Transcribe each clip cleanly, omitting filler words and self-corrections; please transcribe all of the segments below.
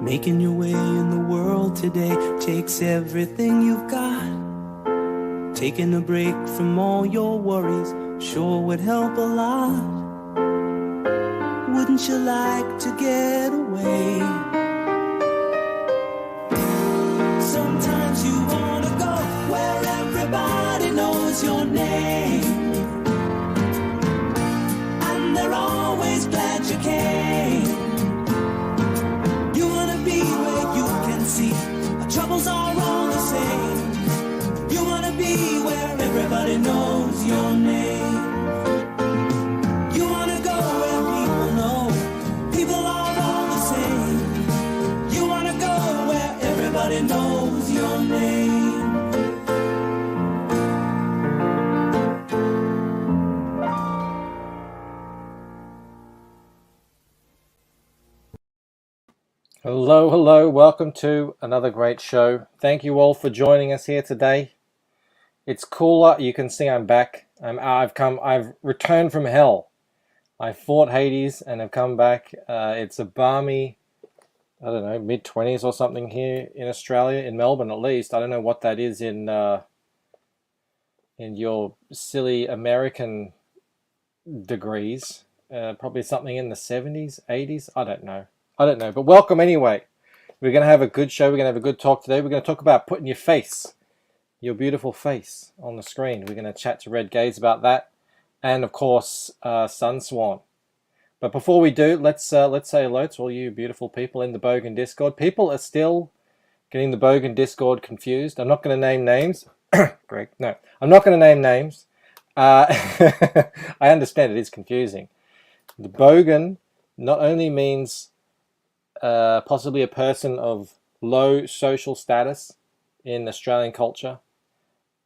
Making your way in the world today takes everything you've got. Taking a break from all your worries sure would help a lot. Wouldn't you like to get away? Sometimes you wanna go where everybody knows your name, and they're always glad you came. You wanna be where you can see our troubles are all the same. You wanna be where everybody knows your name. You wanna go where people know people are all the same. You wanna go where everybody knows your name. Hello, hello, welcome to another great show. Thank you all for joining us here today. It's cooler, you can see I'm back. I've returned from hell. I fought Hades and have come back. It's a balmy, I don't know, mid-20s or something here in Australia, in Melbourne at least. I don't know what that is in your silly American degrees. Probably something in the 70s, 80s, I don't know, but welcome anyway. We're going to have a good show. We're going to have a good talk today. We're going to talk about putting your beautiful face on the screen. We're going to chat to Red Gaze about that, and of course, SUNSWORN. But before we do, let's say hello to all you beautiful people in the Bogan Discord. People are still getting the Bogan Discord confused. I'm not going to name names. Greg, no, I'm not going to name names. I understand it is confusing. The Bogan not only means possibly a person of low social status in Australian culture,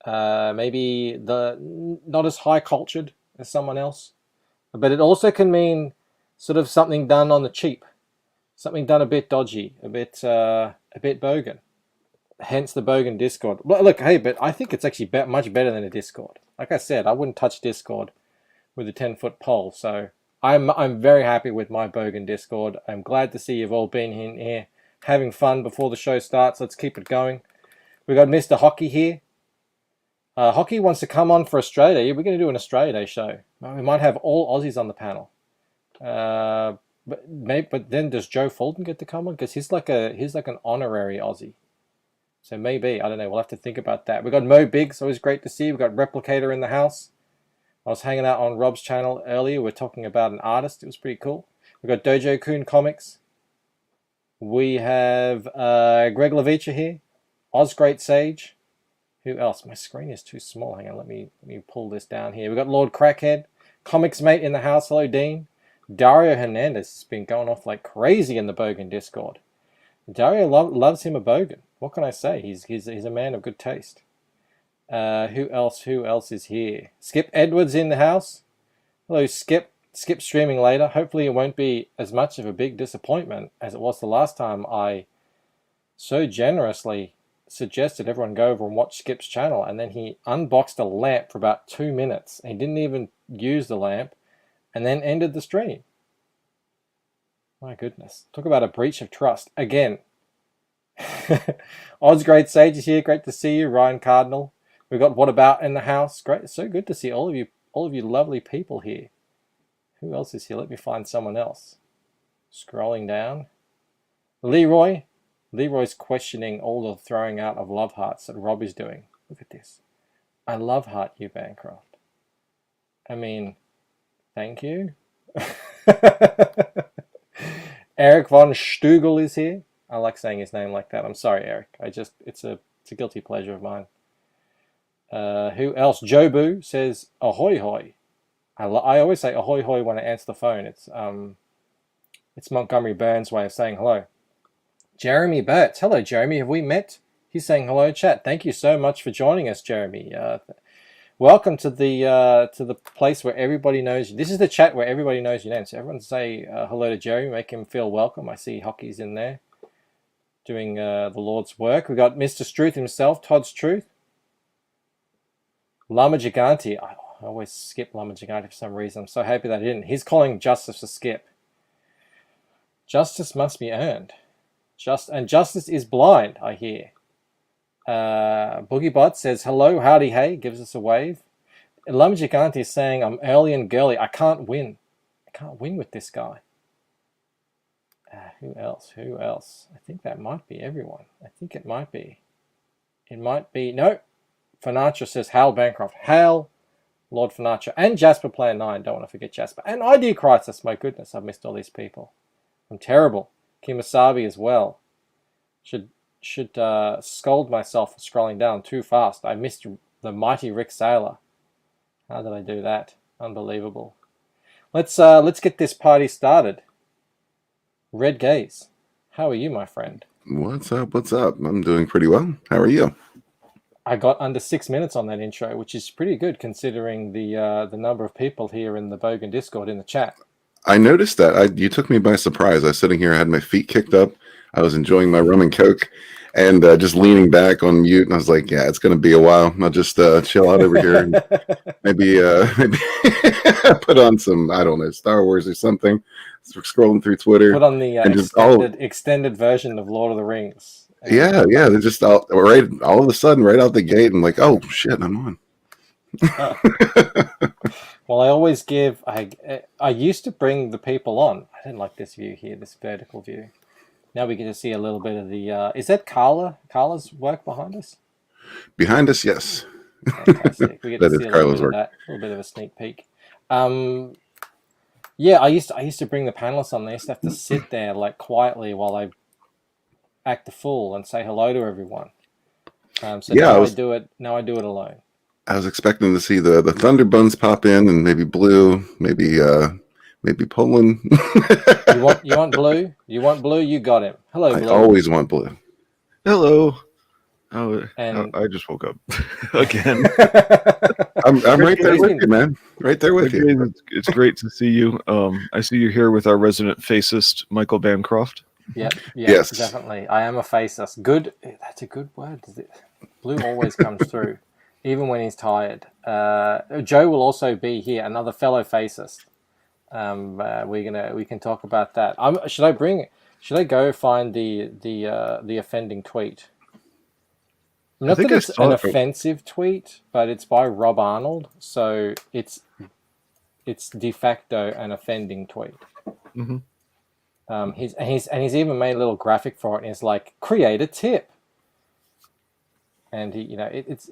maybe not as high cultured as someone else, but it also can mean sort of something done on the cheap, something done a bit dodgy, a bit bogan. Hence the Bogan Discord. Look, hey, but I think it's actually much better than a Discord. Like I said, I wouldn't touch Discord with a 10-foot pole, so I'm very happy with my Bogan Discord. I'm glad to see you've all been in here having fun before the show starts. Let's keep it going. We've got Mr. Hockey here. Hockey wants to come on for Australia. We're going to do an Australia Day show. We might have all Aussies on the panel. But then does Joe Fulton get to come on? Because he's like an honorary Aussie. So maybe, I don't know. We'll have to think about that. We've got Mo Biggs. Always great to see. We've got Replicator in the house. I was hanging out on Rob's channel earlier. We're talking about an artist. It was pretty cool. We've got Dojo Kun Comics. We have Greg Levicha here. Oz Great Sage. Who else? My screen is too small. Hang on, let me pull this down here. We've got Lord Crackhead. Comics Mate in the house. Hello, Dean. Dario Hernandez has been going off like crazy in the Bogan Discord. Dario loves him a Bogan. What can I say? He's a man of good taste. Who else is here? Skip Edwards in the house. Hello, Skip. Skip streaming later. Hopefully it won't be as much of a big disappointment as it was the last time I so generously suggested everyone go over and watch Skip's channel, and then he unboxed a lamp for about 2 minutes. He didn't even use the lamp, and then ended the stream. My goodness. Talk about a breach of trust. Again. Oz Great Sage is here. Great to see you. Ryan Cardinal. We've got What About in the house. Great. So good to see all of you lovely people here. Who else is here? Let me find someone else. Scrolling down. Leroy. Leroy's questioning all the throwing out of love hearts that Rob is doing. Look at this. I love heart you, Bancroft. I mean, thank you. Eric von Stugel is here. I like saying his name like that. I'm sorry, Eric. It's a guilty pleasure of mine. Who else? Jobu says ahoy hoy. I always say ahoy hoy when I answer the phone. It's Montgomery Burns' way of saying hello. Jeremy Burtz. Hello, Jeremy. Have we met? He's saying hello, chat. Thank you so much for joining us, Jeremy. Welcome to the place where everybody knows you. This is the chat where everybody knows your name. So everyone say hello to Jeremy. Make him feel welcome. I see Hockey's in there doing the Lord's work. We got Mr. Struth himself, Todd's Truth. Lama Gigante. I always skip Lama Gigante for some reason. I'm so happy that I didn't. He's calling justice for Skip. Justice must be earned. Justice is blind, I hear. Boogiebot says, hello, howdy, hey, gives us a wave. Lumgigante is saying, I'm early and girly. I can't win. I can't win with this guy. Who else? Who else? I think that might be everyone. I think it might be. It might be... No. Fanacha says, Hal Bancroft. Hal, Lord Fanacha. And Jasper Player 9. Don't want to forget Jasper. And ID Crisis. My goodness, I've missed all these people. I'm terrible. Kimasabi as well. Should scold myself for scrolling down too fast. I missed the mighty Rick Saylor. How did I do that? Unbelievable. Let's get this party started. Red Gaze, how are you, my friend? What's up? What's up? I'm doing pretty well. How are you? I got under 6 minutes on that intro, which is pretty good considering the number of people here in the Bogan Discord in the chat. I noticed that. You took me by surprise. I was sitting here, I had my feet kicked up. I was enjoying my rum and coke and just leaning back on mute. And I was like, yeah, it's going to be a while. I'll just chill out over here and maybe put on some, I don't know, Star Wars or something. Scrolling through Twitter. Put on the extended version of Lord of the Rings. Yeah. They're just all of a sudden, right out the gate. I'm like, oh, shit, I'm on. Well, I always give... I used to bring the people on. I didn't like this view here, this vertical view. Now we get to see a little bit of the... is that Carla's work behind us? Behind us, yes. Fantastic. We get to see a little bit of that. A little bit of a sneak peek. Yeah, I used to bring the panelists on. They used to have to sit there like quietly while I act the fool and say hello to everyone. So yeah, now I do it alone. I was expecting to see the Thunderbuns pop in and maybe Blue, maybe Poland. You want Blue? You want Blue? You got him. Hello, Blue. I always want Blue. Hello. Oh, and I just woke up again. I'm right there with you, man. Right there with you. It's great to see you. I see you're here with our resident facist, Michael Bancroft. Yeah, yes, definitely. I am a facist. Good. That's a good word. Blue always comes through, even when he's tired. Joe will also be here, another fellow facist. We can talk about that. Should I go find the offending tweet? Not that it's an offensive tweet, but it's by Rob Arnold, so it's de facto an offending tweet. Mm-hmm. He's even made a little graphic for it, and it's like, create a tip. And it's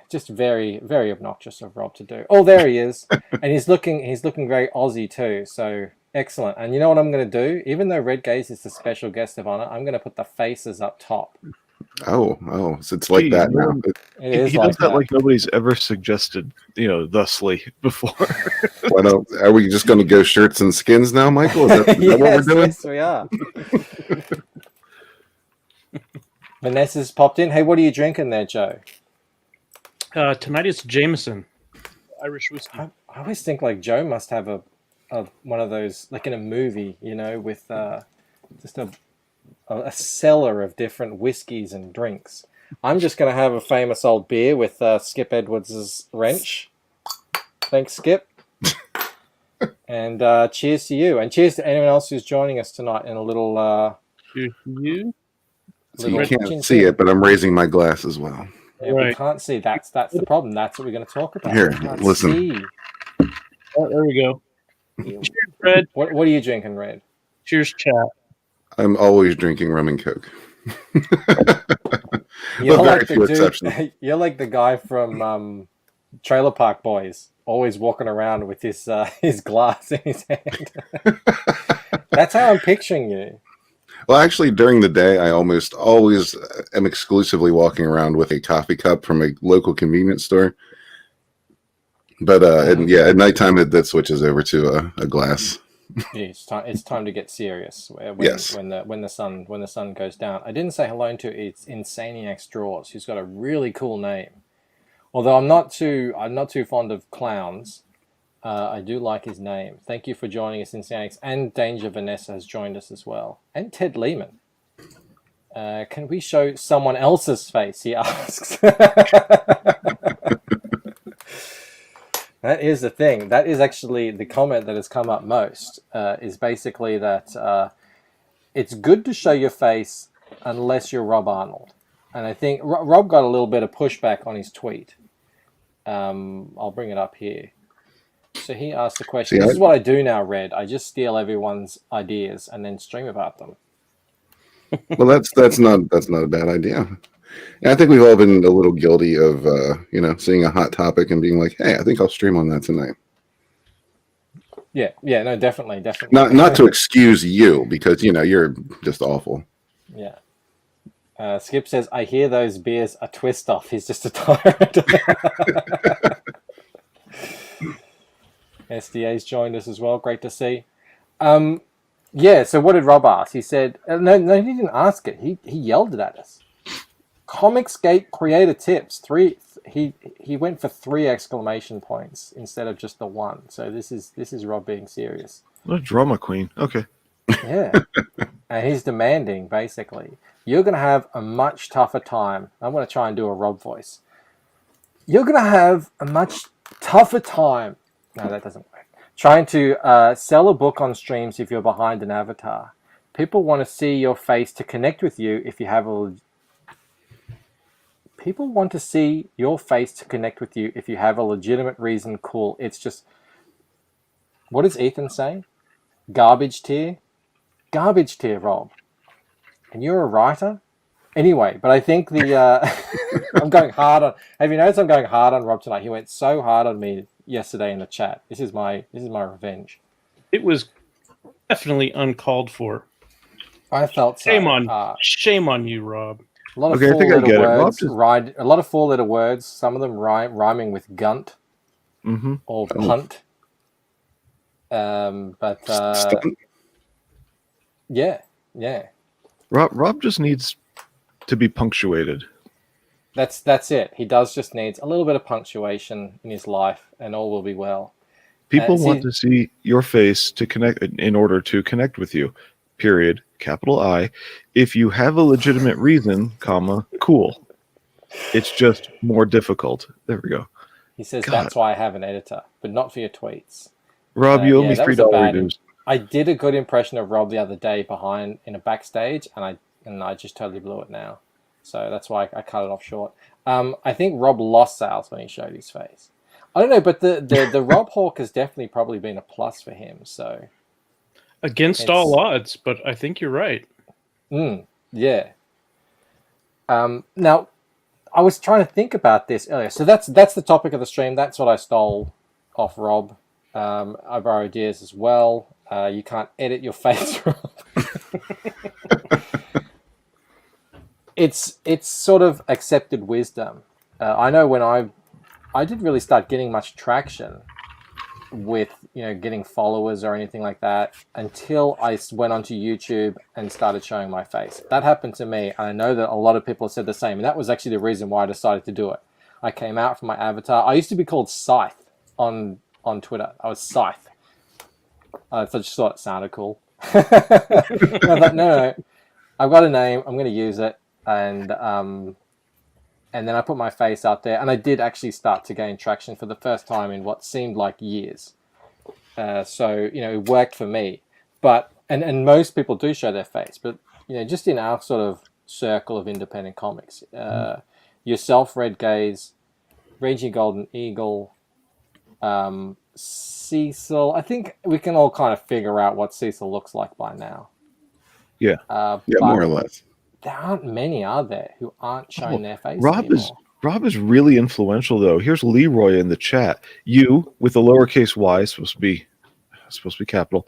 just very, very obnoxious of Rob to do. Oh, there he is, and he's looking very Aussie too. So excellent. And you know what I'm going to do? Even though Red Gaze is the special guest of honor, I'm going to put the faces up top. Oh, so it's like that now. He does that like nobody's ever suggested, thusly before. Are we just going to go shirts and skins now, Michael? Is that what we're doing? Yes, we are. Vanessa's popped in. Hey, what are you drinking there, Joe? Tonight it's Jameson, Irish whiskey. I always think like Joe must have a one of those, like in a movie, with just a cellar of different whiskeys and drinks. I'm just going to have a famous old beer with Skip Edwards' wrench. Thanks, Skip. And cheers to you. And cheers to anyone else who's joining us tonight in a little... Cheers to you. So you can't see it, but I'm raising my glass as well. Yeah, right. We can't see. That's the problem. That's what we're going to talk about. Here, listen. See. Oh, there we go. Cheers, Red. What are you drinking, Red? Cheers, chat. I'm always drinking rum and coke. You're like you're like the guy from Trailer Park Boys, always walking around with his glass in his hand. That's how I'm picturing you. Well, actually, during the day, I almost always am exclusively walking around with a coffee cup from a local convenience store. But at nighttime, that switches over to a glass. Yeah, it's time to get serious. Yes. When the sun goes down. I didn't say hello to it's Insaniac Draws, who's got a really cool name. Although I'm not too fond of clowns. I do like his name. Thank you for joining us, Insaniacs. And Danger Vanessa has joined us as well. And Ted Lehman. Can we show someone else's face? He asks. That is the thing. That is actually the comment that has come up most, is basically that it's good to show your face unless you're Rob Arnold. And I think Rob got a little bit of pushback on his tweet. I'll bring it up here. So he asked the question. This is what I do now, Red. I just steal everyone's ideas and then stream about them. Well, that's not a bad idea. And I think we've all been a little guilty of seeing a hot topic and being like, hey, I think I'll stream on that tonight. Yeah, no, definitely. Not to excuse you, because you're just awful. Yeah. Skip says, I hear those beers are twist off. He's just a tyrant. SDA's joined us as well. Great to see. Yeah, so what did Rob ask? He said, no, he didn't ask it. He yelled it at us. Comicsgate creator tips. 3. He went for 3 exclamation points instead of just the 1. So this is Rob being serious. What a drama queen. Okay. Yeah. And he's demanding, basically, you're going to have a much tougher time. I'm going to try and do a Rob voice. You're going to have a much tougher time. No, that doesn't work. Trying to sell a book on streams if you're behind an avatar. People want to see your face to connect with you if you have a... People want to see your face to connect with you if you have a legitimate reason. Cool. It's just... What is Ethan saying? Garbage tier? Garbage tier, Rob. And you're a writer? Anyway, but I think I'm going hard on... Have you noticed I'm going hard on Rob tonight? He went so hard on me yesterday in the chat. This is my revenge. It was definitely uncalled for. I felt so. Shame on you, Rob. A lot of four-letter words. A lot of 4-letter words. Some of them rhyming with gunt or punt. Yeah. Rob just needs to be punctuated. That's it. He does just needs a little bit of punctuation in his life, and all will be well. People want to see your face to connect in order to connect with you. Period. Capital I. If you have a legitimate reason, comma, cool. It's just more difficult. There we go. He says that's why I have an editor, but not for your tweets. Rob, you owe me $3 dues. I did a good impression of Rob the other day behind in a backstage, and I just totally blew it now. So that's why I cut it off short. I think Rob lost sales when he showed his face. I don't know, but the Rob Hawk has definitely probably been a plus for him. So against all odds, but I think you're right. Yeah. Now, I was trying to think about this earlier. So that's the topic of the stream. That's what I stole off Rob. I borrow ideas as well. You can't edit your face, Rob. It's sort of accepted wisdom. I know when I didn't really start getting much traction with getting followers or anything like that until I went onto YouTube and started showing my face. That happened to me, and I know that a lot of people have said the same, and that was actually the reason why I decided to do it. I came out from my avatar. I used to be called Scythe on Twitter. I was Scythe. I just thought it sounded cool. I thought, no, I've got a name. I'm going to use it. And then I put my face out there, and I did actually start to gain traction for the first time in what seemed like years. So it worked for me. But and most people do show their face, but just in our sort of circle of independent comics, yourself, Red Gaze, Reggie Golden Eagle, Cecil. I think we can all kind of figure out what Cecil looks like by now. Yeah, more or less. There aren't many, are there, who aren't showing their face anymore? Rob is really influential, though. Here's Leroy in the chat. You, with a lowercase y, supposed to be capital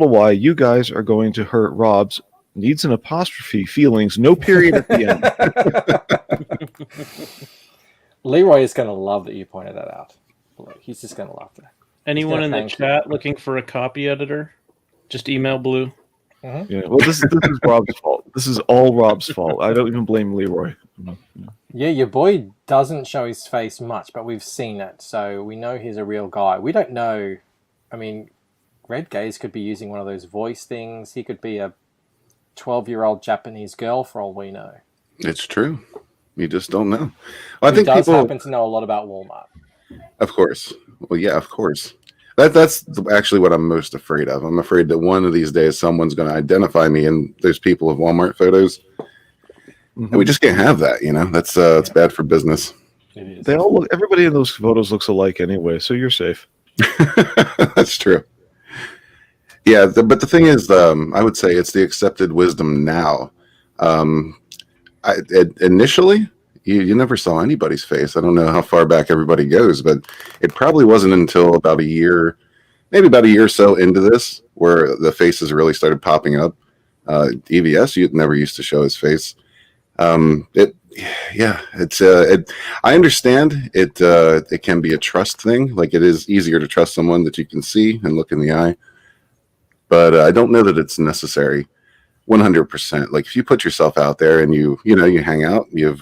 Y. You guys are going to hurt Rob's needs an apostrophe feelings. No period at the end. Leroy is going to love that you pointed that out. He's just going to love that. Anyone in the chat looking for a copy editor? Just email Blue. Mm-hmm. Yeah, well, this is Rob's fault. This is all Rob's fault. I don't even blame Leroy. Yeah, your boy doesn't show his face much, but we've seen it, so we know he's a real guy. We don't know. I mean, Red Gaze could be using one of those voice things. He could be a 12-year-old Japanese girl for all we know. It's true. You just don't know. Well, I think does people happen to know a lot about Walmart. Of course. Well, yeah, of course. That's actually what I'm most afraid of. I'm afraid that one of these days someone's going to identify me in those people of Walmart photos And we just can't have that, That's it's bad for business. It is. They all look. Everybody in those photos looks alike anyway, so you're safe. That's true. Yeah, but the thing is, I would say it's the accepted wisdom now. Initially, you never saw anybody's face. I don't know how far back everybody goes, but it probably wasn't until about a year, maybe about a year or so into this, where the faces really started popping up. EVS, you never used to show his face. I understand it. It can be a trust thing. Like, it is easier to trust someone that you can see and look in the eye, but I don't know that it's necessary 100%. Like, if you put yourself out there and you hang out, you've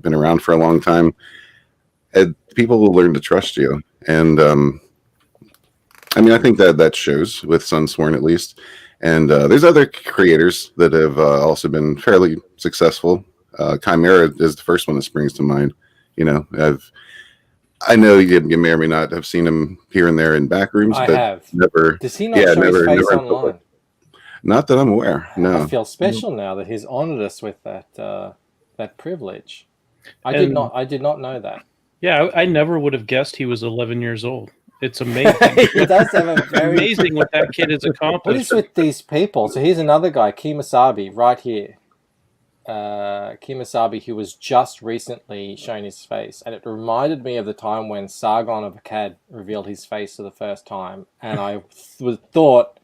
been around for a long time, and people will learn to trust you. And I think that shows with Sunsworn, at least. And there's other creators that have also been fairly successful. Chimera is the first one that springs to mind. I know you may or may not have seen him here and there in back rooms, I but have. never. Does he not show his face online? Not that I'm aware. No. I feel special now that he's honored us with that privilege. I did not know that. Yeah, I never would have guessed he was 11 years old. It's amazing. He does have a very amazing what that kid has accomplished. What is with these people? So here's another guy, Kemosabe, right here. Kemosabe, who was just recently shown his face, and it reminded me of the time when Sargon of Akkad revealed his face for the first time, and I thought,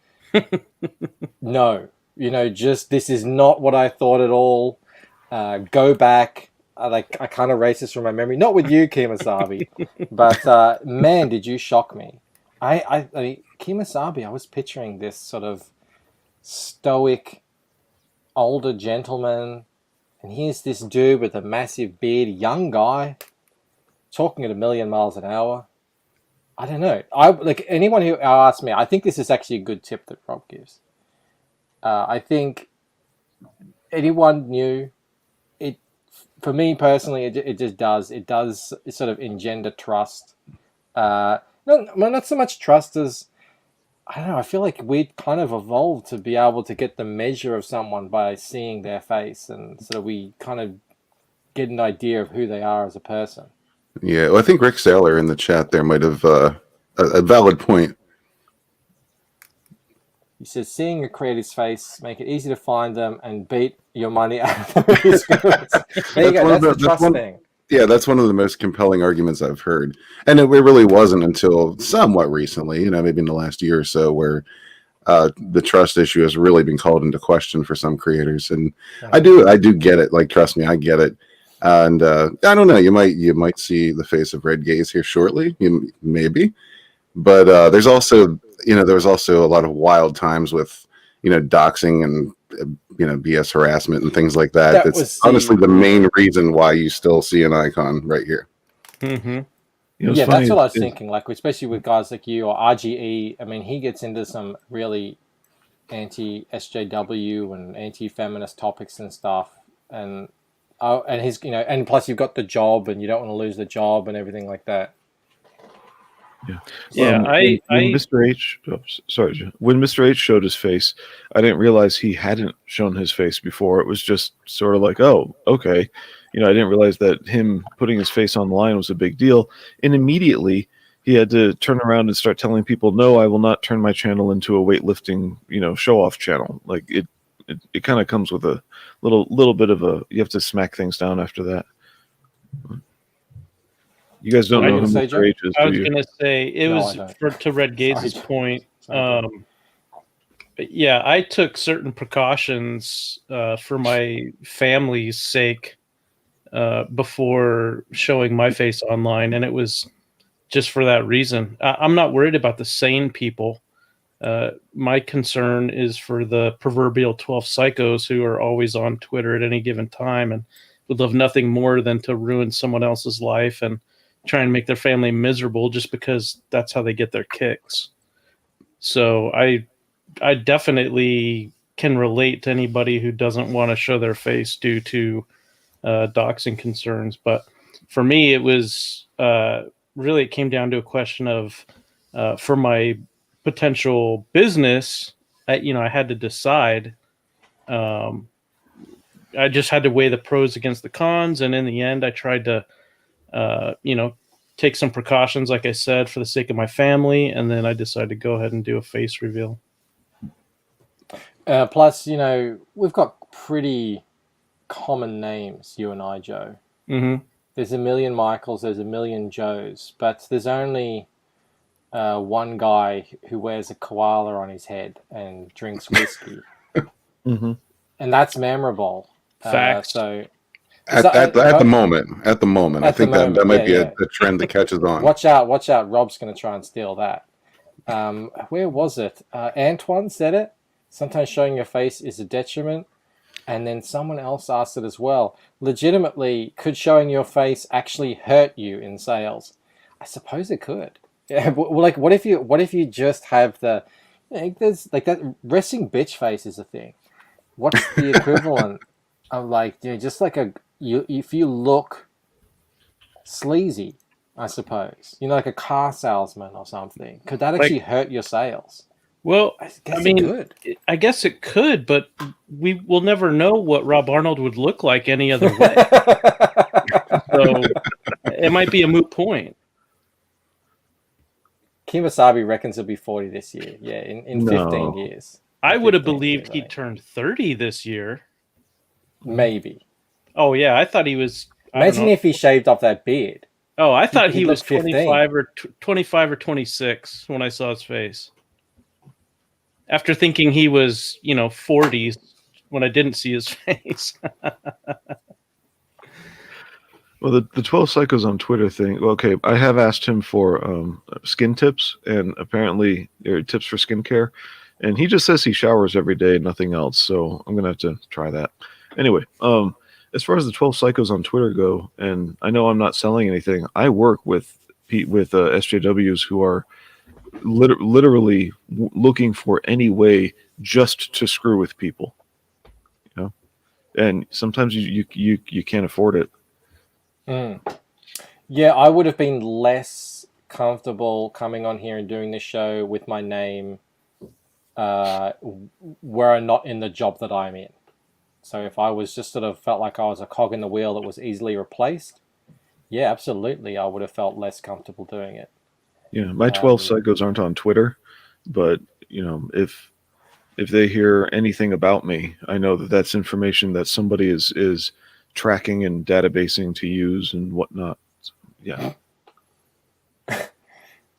no, this is not what I thought at all. Go back. I can't erase this from my memory. Not with you, Kemosabe, but man, did you shock me. I mean, Kemosabe, I was picturing this sort of stoic older gentleman, and here's this dude with a massive beard, young guy, talking at 1,000,000 miles an hour. I don't know. Anyone who asks me, I think this is actually a good tip that Rob gives. I think anyone new, for me personally, it just does. It does sort of engender trust. Not so much trust as, I don't know, I feel like we kind of evolved to be able to get the measure of someone by seeing their face, and so we kind of get an idea of who they are as a person. Yeah, well, I think Rick Saylor in the chat there might have a valid point. He says, seeing a creator's face make it easy to find them and beat your money out of them. There you go, that's the trust thing. Yeah, that's one of the most compelling arguments I've heard. And it really wasn't until somewhat recently, maybe in the last year or so, where the trust issue has really been called into question for some creators. And I do get it. Like, trust me, I get it. And I don't know, you might see the face of Red Gaze here shortly, maybe. But there's also, there was also a lot of wild times with, doxing and, BS harassment and things like that. That's honestly the main reason why you still see an icon right here. Mm-hmm. Yeah, that's what I was thinking. Like, especially with guys like you or RGE. I mean, he gets into some really anti-SJW and anti-feminist topics and stuff. And he's, and plus you've got the job, and you don't want to lose the job and everything like that. Yeah. When Mr. H, when Mr. H showed his face, I didn't realize he hadn't shown his face before. It was just sort of like, oh, okay. I didn't realize that him putting his face on the line was a big deal. And immediately he had to turn around and start telling people, no, I will not turn my channel into a weightlifting, show off channel. Like, it kind of comes with a little bit of you have to smack things down after that. You guys don't know who Mr. H is, I was going to say, to Red Gaze's point. Yeah, I took certain precautions for my family's sake before showing my face online, and it was just for that reason. I'm not worried about the sane people. My concern is for the proverbial 12 psychos who are always on Twitter at any given time and would love nothing more than to ruin someone else's life and try and make their family miserable just because that's how they get their kicks. So I definitely can relate to anybody who doesn't want to show their face due to doxing concerns. But for me, it was really, it came down to a question of for my potential business, I had to decide I just had to weigh the pros against the cons, and in the end, I tried to, take some precautions, like I said, for the sake of my family, and then I decided to go ahead and do a face reveal. Plus, we've got pretty common names, you and I, Joe. Mm-hmm. There's a million Michaels, there's a million Joes, but there's only one guy who wears a koala on his head and drinks whiskey. Mm-hmm. And that's memorable. Facts. At the moment, I think that might be a trend that catches on. Watch out! Rob's going to try and steal that. Where was it? Antoine said it. Sometimes showing your face is a detriment, and then someone else asked it as well. Legitimately, could showing your face actually hurt you in sales? I suppose it could. Yeah. Like, what if you just have the, there's like that resting bitch face is a thing. What's the equivalent of just like if you look sleazy, I suppose, like a car salesman or something, could that actually hurt your sales? Well, I guess it could, but we will never know what Rob Arnold would look like any other way. So it might be a moot point. Kimasabi reckons he'll be 40 this year. Yeah, in 15 years. I would have believed he turned 30 this year. Maybe. Oh, yeah. I thought he was... Imagine if he shaved off that beard. Oh, I thought he was 25 25 or 26 when I saw his face. After thinking he was, 40s when I didn't see his face. Well, the 12 Psychos on Twitter thing. Okay, I have asked him for skin tips, and apparently tips for skincare. And he just says he showers every day, nothing else. So I'm gonna have to try that. Anyway, as far as the 12 Psychos on Twitter go, and I know I'm not selling anything. I work with SJWs who are literally looking for any way just to screw with people. And sometimes you can't afford it. Yeah, I would have been less comfortable coming on here and doing this show with my name were I not in the job that I'm in. So if I was just sort of felt like I was a cog in the wheel that was easily replaced, yeah, absolutely, I would have felt less comfortable doing it. Yeah, my 12 Psychos aren't on Twitter, but if they hear anything about me, I know that that's information that somebody is tracking and databasing to use and whatnot. So, yeah.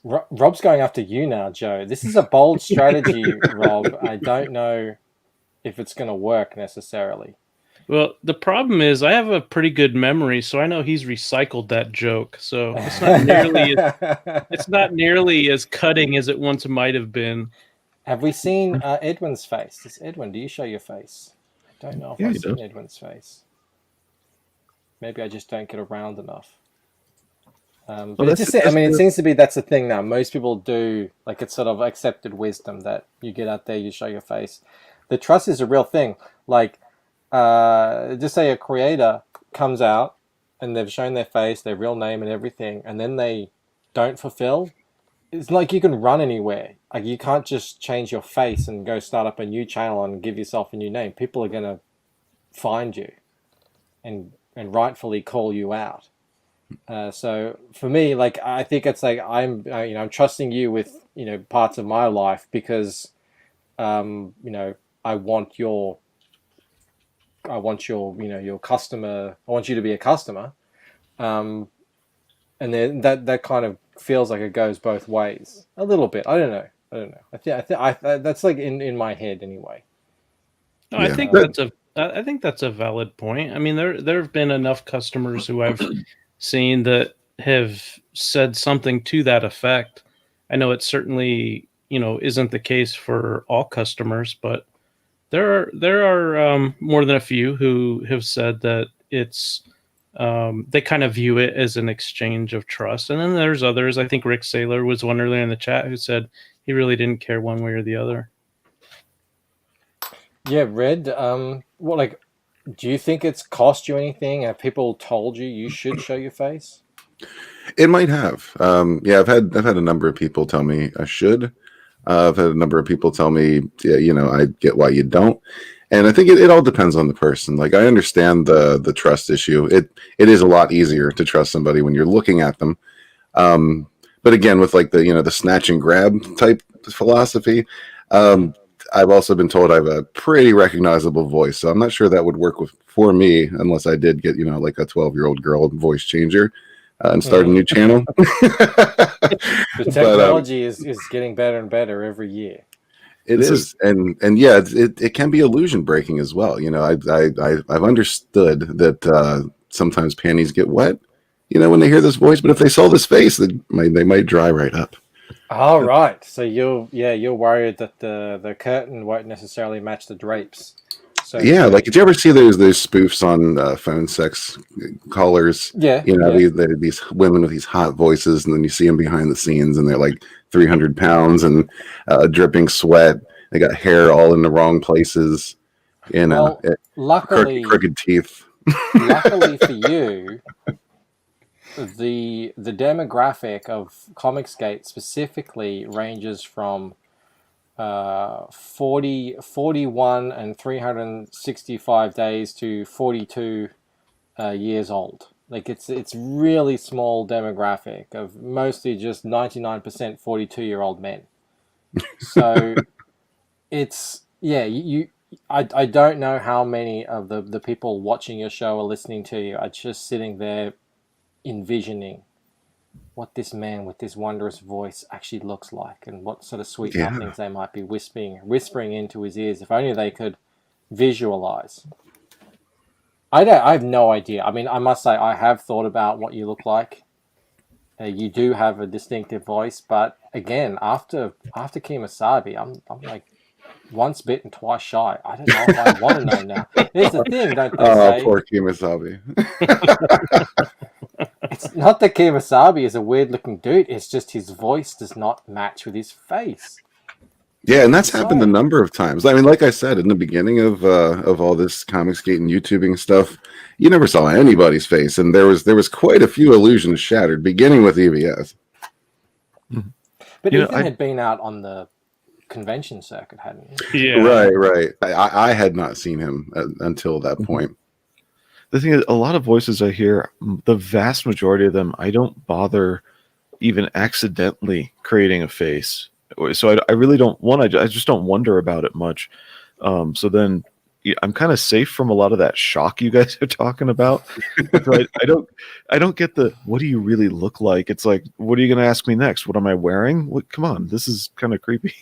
Rob's going after you now, Joe. This is a bold strategy, Rob. I don't know if it's going to work necessarily. Well, the problem is I have a pretty good memory, so I know he's recycled that joke. So it's not nearly as cutting as it once might have been. Have we seen Edwin's face? Edwin, do you show your face? I don't know if I've seen Edwin's face. Maybe I just don't get around enough. But it seems to be that's the thing now. Most people do, like, it's sort of accepted wisdom that you get out there, you show your face. The trust is a real thing. Like, just say a creator comes out and they've shown their face, their real name and everything, and then they don't fulfill. It's like you can run anywhere. Like, you can't just change your face and go start up a new channel and give yourself a new name. People are going to find you and rightfully call you out. So for me, like, I think it's like I'm trusting you with parts of my life because I want your your customer. I want you to be a customer, and then that kind of feels like it goes both ways a little bit. I don't know. I think that's like in my head anyway. No, I think that's a valid point. I mean, there have been enough customers who I've seen that have said something to that effect. I know it certainly, isn't the case for all customers, but there are more than a few who have said that it's they kind of view it as an exchange of trust. And then there's others. I think Rick Saylor was one earlier in the chat who said he really didn't care one way or the other. Yeah, Red. Do you think it's cost you anything? Have people told you should show your face? It might have. I've had a number of people tell me I should. I've had a number of people tell me, I get why you don't. And I think it all depends on the person. Like I understand the trust issue. It is a lot easier to trust somebody when you're looking at them. But again, with like the snatch and grab type philosophy, I've also been told I have a pretty recognizable voice. So I'm not sure that would work for me unless I did get like a 12-year-old girl voice changer and start a new channel. The technology is getting better and better every year. It is, and yeah, it can be illusion breaking as well. I've understood that sometimes panties get wet, when they hear this voice. But if they saw this face, they might dry right up. All right, so you're worried that the curtain won't necessarily match the drapes. So yeah, like did you ever see those spoofs on phone sex callers? Yeah, these women with these hot voices, and then you see them behind the scenes, and they're like 300 pounds and dripping sweat. They got hair all in the wrong places. Luckily, crooked teeth. Luckily for you, the demographic of Comicsgate specifically ranges from 41 and 365 days to 42 years old. Like it's really small demographic of mostly just 99% 42-year-old men. So it's I don't know how many of the people watching your show or listening to you are just sitting there envisioning what this man with this wondrous voice actually looks like and what sort of sweet nothings they might be whispering into his ears. If only they could visualize. I have no idea. I mean, I must say I have thought about what you look like. You do have a distinctive voice, but again, after Kemosabe, I'm like once bitten, twice shy. I don't know if I want to know now. Here's the thing, don't they say? Oh, poor Kemosabe. It's not that Kemosabe is a weird-looking dude. It's just his voice does not match with his face. Yeah, and that's happened a number of times. I mean, like I said in the beginning of all this Comicsgate and YouTubing stuff, you never saw anybody's face, and there was quite a few illusions shattered, beginning with EVS. But Ethan had been out on the convention circuit, hadn't he? Yeah, right. I had not seen him until that point. The thing is, a lot of voices I hear, the vast majority of them, I don't bother even accidentally creating a face. So I really don't want. I just don't wonder about it much. So then I'm kind of safe from a lot of that shock you guys are talking about. So I don't get the what do you really look like? It's like, what are you going to ask me next? What am I wearing? What? Come on, this is kind of creepy.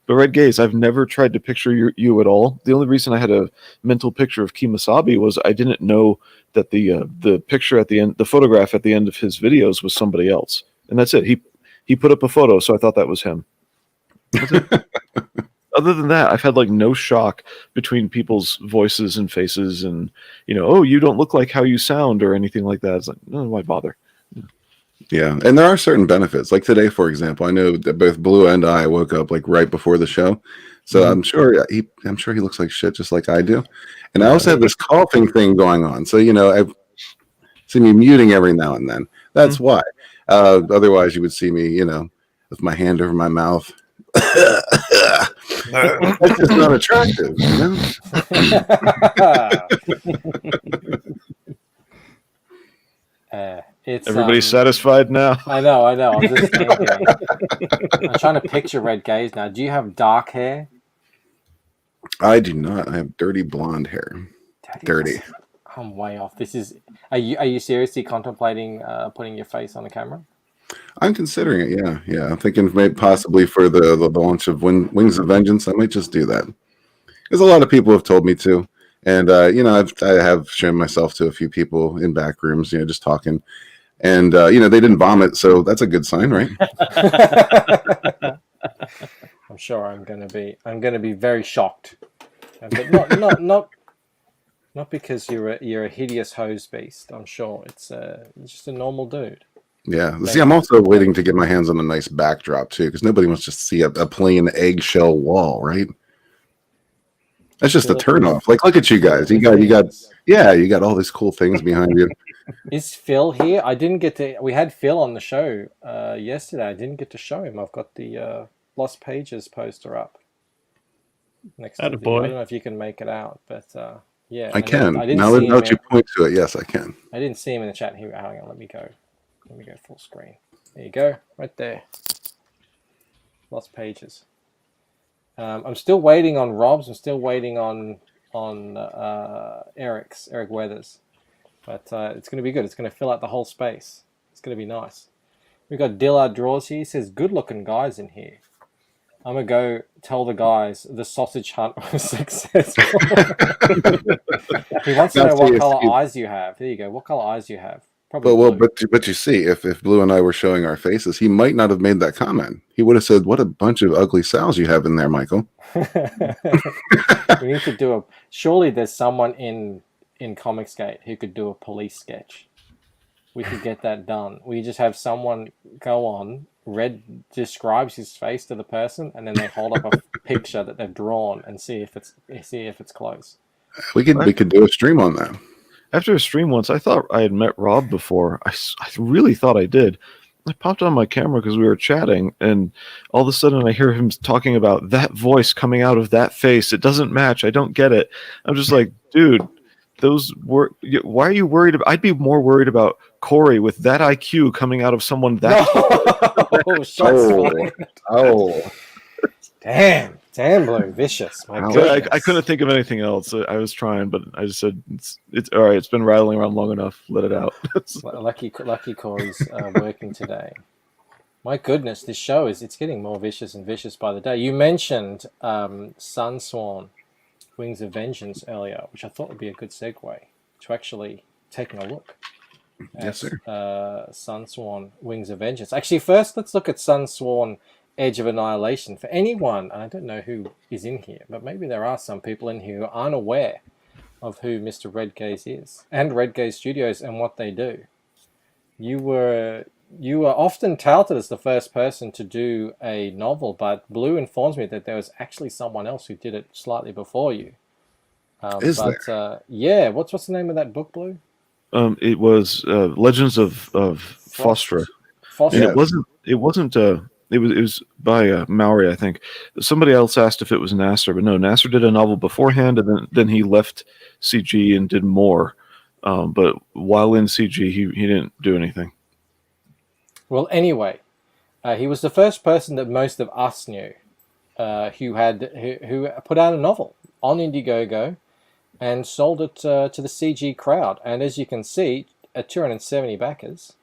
But Red Gaze, I've never tried to picture you at all. The only reason I had a mental picture of Kemosabe was I didn't know that the picture at the end, the photograph at the end of his videos was somebody else, and that's it. He put up a photo, so I thought that was him. Other than that, I've had like no shock between people's voices and faces, and oh, you don't look like how you sound or anything like that. It's like, no, why bother? Yeah, and there are certain benefits. Like today, for example, I know that both Blue and I woke up like right before the show, so I'm sure he looks like shit just like I do. And I also have this coughing thing going on, so I've seen me muting every now and then. That's why. Otherwise, you would see me, with my hand over my mouth. That's just not attractive, It's everybody's satisfied now. I know. I'm just thinking. I'm trying to picture Red Gaze now. Do you have dark hair? I do not. I have dirty blonde hair. Dirty. I'm way off. Are you seriously contemplating putting your face on the camera? I'm considering it. Yeah. I'm thinking maybe possibly for the launch of Wings of Vengeance, I might just do that. Because a lot of people have told me to, and I have shown myself to a few people in back rooms, just talking, and they didn't vomit, so that's a good sign, right? I'm sure I'm gonna be very shocked, but not because you're a hideous hose beast. I'm sure it's just a normal dude. Yeah. See, I'm also waiting to get my hands on a nice backdrop too, because nobody wants to see a plain eggshell wall, right? That's just a turnoff. Like, look at you guys. You got all these cool things behind you. Is Phil here? We had Phil on the show yesterday. I didn't get to show him. I've got the Lost Pages poster up. next to the video. Attaboy. I don't know if you can make it out, but yeah. I can. I didn't Now see him that you point to it, yes, I can. I didn't see him in the chat. Here, hang on. Let me go full screen. There you go, right there. Lost pages. I'm still waiting on Rob's. I'm still waiting on Eric Weathers, but it's going to be good. It's going to fill out the whole space. It's going to be nice. We've got Dillard Draws here. He says, good looking guys in here. I'm going to go tell the guys the sausage hunt was successful. He wants to know what color eyes you have. There you go. What color eyes you have? Probably blue. But you see, if Blue and I were showing our faces, he might not have made that comment. He would have said, what a bunch of ugly sows you have in there, Michael. We need to do surely there's someone in Comicsgate who could do a police sketch. We could get that done. We just have someone go on, Red describes his face to the person, and then they hold up a picture that they've drawn and see if it's close. We could do a stream on that. After a stream once, I thought I had met Rob before. I really thought I did. I popped on my camera because we were chatting, and all of a sudden I hear him talking about that voice coming out of that face. It doesn't match. I don't get it. I'm just like, dude, why are you worried about? I'd be more worried about Corey with that IQ coming out of someone that. Oh. Damn, Blue, vicious. My goodness. I couldn't think of anything else. I was trying, but I just said it's all right. It's been rattling around long enough. Let it out. Lucky Corey's working today. My goodness, this show it's getting more vicious and vicious by the day. You mentioned Sunsworn, Wings of Vengeance earlier, which I thought would be a good segue to actually taking a look at yes, sir. Sunsworn, Wings of Vengeance. Actually, first let's look at Sunsworn, Edge of Annihilation. For anyone, and I don't know who is in here, but maybe there are some people in here who aren't aware of who Mr. Red Gaze is and Red Gaze Studios and what they do. You were often touted as the first person to do a novel, but Blue informs me that there was actually someone else who did it slightly before you. There? Yeah, what's the name of that book, Blue? It was Legends of Fostra. Fostra. And it wasn't. It was by Maori, I think. Somebody else asked if it was Nasser, but no, Nasser did a novel beforehand, and then he left CG and did more. But while in CG, he didn't do anything. Well, anyway, he was the first person that most of us knew who put out a novel on Indiegogo and sold it to the CG crowd. And as you can see, at 270 backers,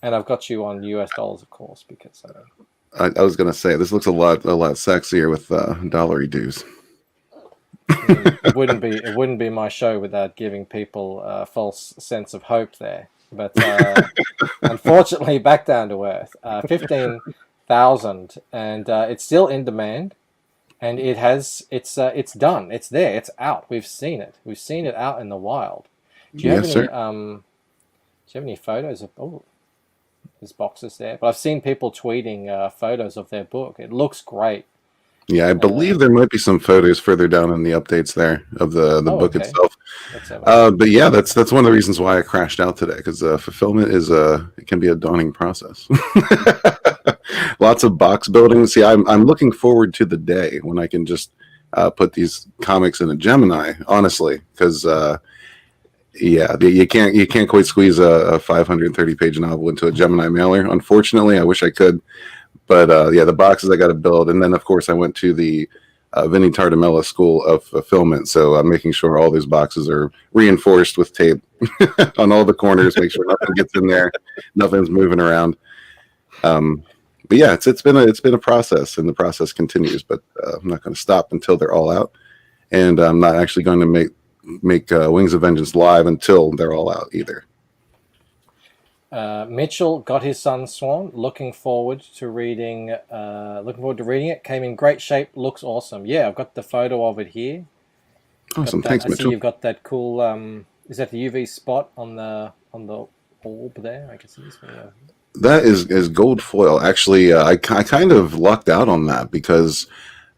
and I've got you on US dollars, of course, because I was going to say this looks a lot sexier with dollary dues. It wouldn't be my show without giving people a false sense of hope there. But unfortunately, back down to earth, 15,000, and it's still in demand, and it's done, it's there, it's out. We've seen it out in the wild. Do you have any photos of? Oh, there's boxes there, but I've seen people tweeting photos of their book. It looks great. Yeah, I believe there might be some photos further down in the updates there of the book itself. But yeah, that's one of the reasons why I crashed out today, because fulfillment it can be a daunting process. Lots of box building. See, I'm looking forward to the day when I can just put these comics in a Gemini, honestly, because you can't quite squeeze a 530-page novel into a Gemini mailer. Unfortunately, I wish I could. But the boxes I got to build, and then of course I went to the Vinnie Tardamella School of Fulfillment, so I'm making sure all these boxes are reinforced with tape on all the corners, make sure nothing gets in there, nothing's moving around. But yeah, it's been a process, and the process continues. But I'm not going to stop until they're all out, and I'm not actually going to make Wings of Vengeance live until they're all out either. Mitchell got his Sunsworn. Looking forward to reading it. Came in great shape. Looks awesome. Yeah, I've got the photo of it here. Awesome. Thanks, Mitchell. I see you've got that cool. Is that the UV spot on the orb there? I guess it is. That is gold foil. Actually, I kind of lucked out on that because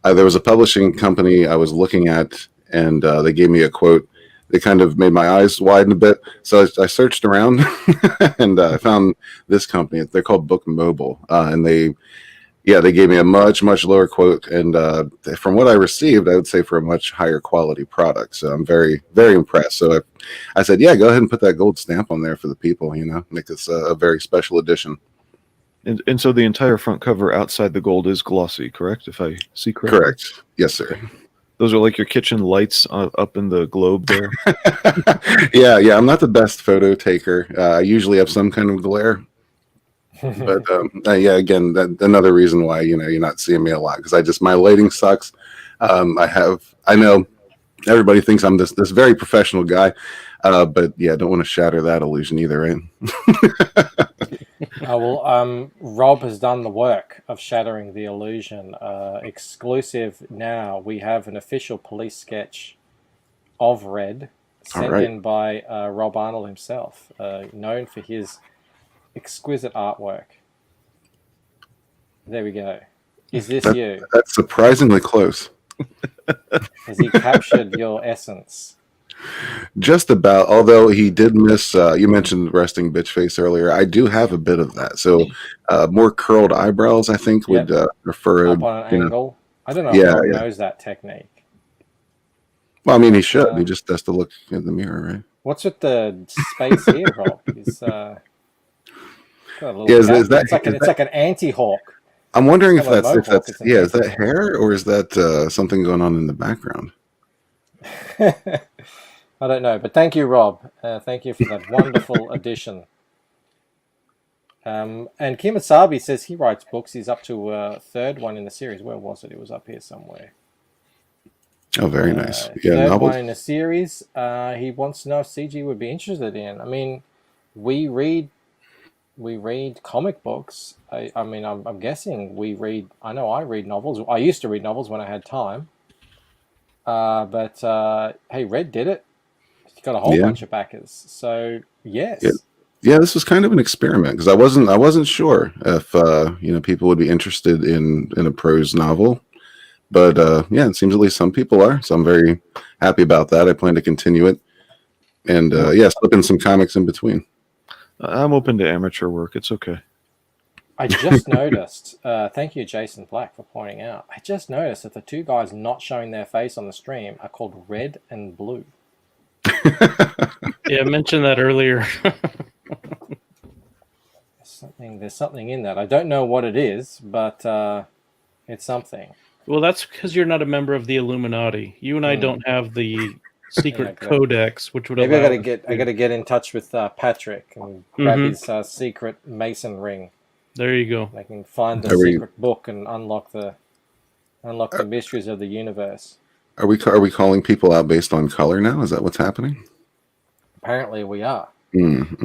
there was a publishing company I was looking at, and they gave me a quote. They kind of made my eyes widen a bit. So I searched around and I found this company. They're called Book Mobile. And they yeah, they gave me a much lower quote, and from what I received, I would say for a much higher quality product. So I'm very impressed. So I said, yeah, go ahead and put that gold stamp on there for the people. Make this a very special edition. And so the entire front cover outside the gold is glossy, correct? If I see correctly. Correct. Yes, sir. Those are like your kitchen lights up in the globe there. yeah. I'm not the best photo taker. I usually have some kind of glare. But yeah, again, another reason why you're not seeing me a lot, because my lighting sucks. I know everybody thinks I'm this very professional guy, but yeah, I don't want to shatter that illusion either, right? Rob has done the work of shattering the illusion. Exclusive now, we have an official police sketch of Red sent in by Rob Arnold himself, known for his exquisite artwork. There we go. Is this you? That's surprisingly close. Has he captured your essence? Just about, although he did miss, you mentioned resting bitch face earlier. I do have a bit of that. So more curled eyebrows, I think, would refer up on an angle. I don't know if Rob knows that technique. Well, I mean, he should. He just has to look in the mirror, right? What's with the space here, Rob? He's got a little it's like an anti-hawk. I'm wondering if that's is that hair or is that something going on in the background? I don't know, but thank you, Rob. Thank you for that wonderful addition. And Kimasabi says he writes books. He's up to a third one in the series. Where was it? It was up here somewhere. Oh, very nice. Yeah, third novels. One in the series. He wants to know if CG would be interested in. I mean, we read comic books. I'm guessing we read. I know I read novels. I used to read novels when I had time. But hey, Red did it. He got a whole bunch of backers. So yes. Yeah, this was kind of an experiment because I wasn't sure if people would be interested in a prose novel. But it seems at least some people are. So I'm very happy about that. I plan to continue it. And slip in some comics in between. I'm open to amateur work. It's okay. I just noticed, thank you, Jason Black, for pointing out. I just noticed that the two guys not showing their face on the stream are called Red and Blue. Yeah, I mentioned that earlier. There's something in that. I don't know what it is, but it's something. Well, that's because you're not a member of the Illuminati. You and I don't have the secret codex, which would maybe I got to get in touch with Patrick and grab his secret Mason ring. There you go. I can find the secret book and unlock the mysteries of the universe. Are we calling people out based on color now? Is that what's happening? Apparently, we are.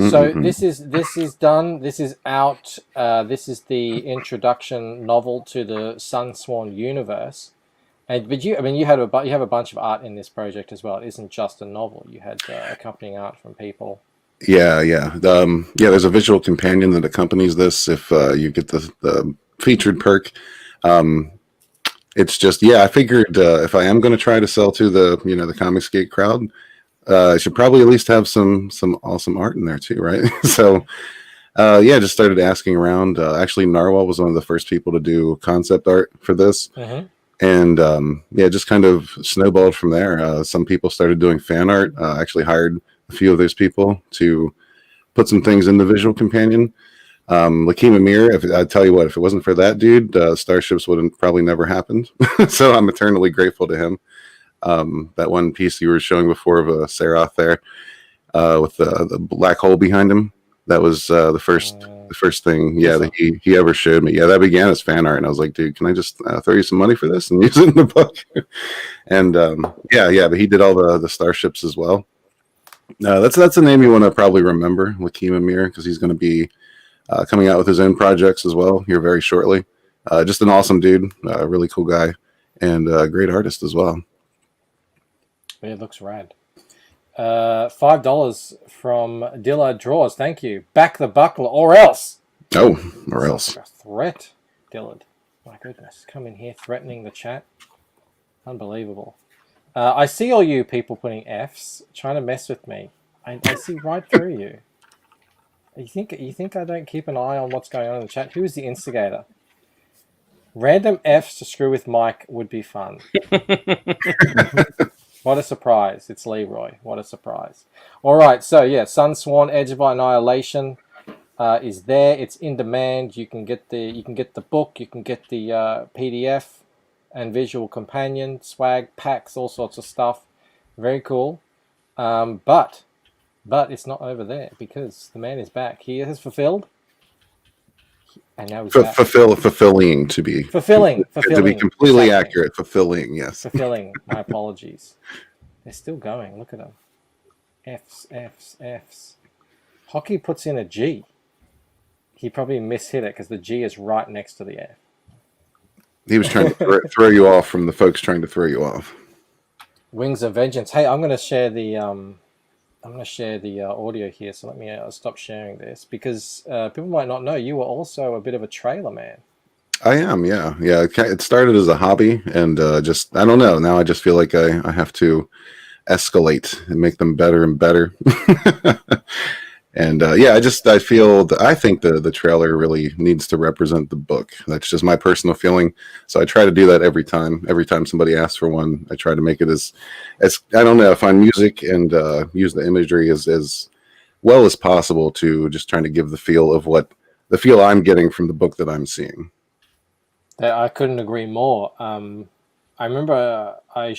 So this is done. This is out. This is the introduction novel to the SUNSWORN universe. But you have a bunch of art in this project as well. It isn't just a novel. You had accompanying art from people. Yeah. There's a visual companion that accompanies this. If you get the featured perk, it's just I figured if I am going to try to sell to the the Comicsgate crowd, I should probably at least have some awesome art in there too, right? So just started asking around. Actually, Narwhal was one of the first people to do concept art for this. And just kind of snowballed from there. Some people started doing fan art. Actually hired a few of those people to put some things in the visual companion. Lakeem Amir, I tell you what, if it wasn't for that dude, Starships would have probably never happened. So I'm eternally grateful to him. That one piece you were showing before of a Serath there with the black hole behind him. That was the first thing that he ever showed me. Yeah, that began as fan art, and I was like, dude, can I just throw you some money for this and use it in the book? And but he did all the Starships as well. That's a name you want to probably remember, Lakeem Amir, because he's going to be coming out with his own projects as well here very shortly. Just an awesome dude, really cool guy, and a great artist as well. It looks rad. $5 from Dilla Draws. Thank you. Back the buckler or else. Oh, or else. A threat, Dillard. My goodness. Come in here threatening the chat. Unbelievable. I see all you people putting Fs, trying to mess with me. I see right through you. You think I don't keep an eye on what's going on in the chat? Who is the instigator? Random Fs to screw with Mike would be fun. What a surprise. It's Leroy. What a surprise. All right, so yeah, Sunsworn Edge of Annihilation is there. It's in demand. You can get the book, you can get the PDF and visual companion, swag, packs, all sorts of stuff. Very cool. But it's not over there because the man is back. He has fulfilled. And now he's back. Fulfilling to be completely accurate. Fulfilling, yes. Fulfilling. My apologies. They're still going. Look at them. Fs. Hockey puts in a G. He probably mishit it because the G is right next to the F. He was trying to throw you off from the folks trying to throw you off. Wings of Vengeance. Hey, I'm going to share the audio here. So let me stop sharing this because people might not know you were also a bit of a trailer man. I am, yeah. It started as a hobby, and just I don't know. Now I just feel like I have to escalate and make them better and better. And I think the trailer really needs to represent the book. That's just my personal feeling. So I try to do that every time. Every time somebody asks for one, I try to make it as I don't know, find music and use the imagery as well as possible to just trying to give the feel I'm getting from the book that I'm seeing. I couldn't agree more. I remember I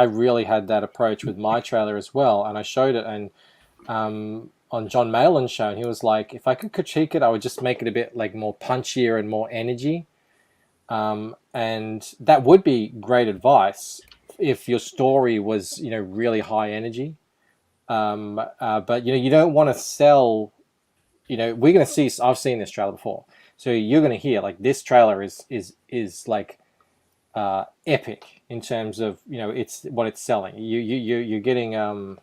really had that approach with my trailer as well, and I showed it and on John Malin's show, and he was like, if I could critique it, I would just make it a bit like more punchier and more energy. And that would be great advice if your story was, really high energy. But you don't want to sell, we're going to see, I've seen this trailer before. So you're going to hear like this trailer is like epic in terms of, it's what it's selling. You're getting,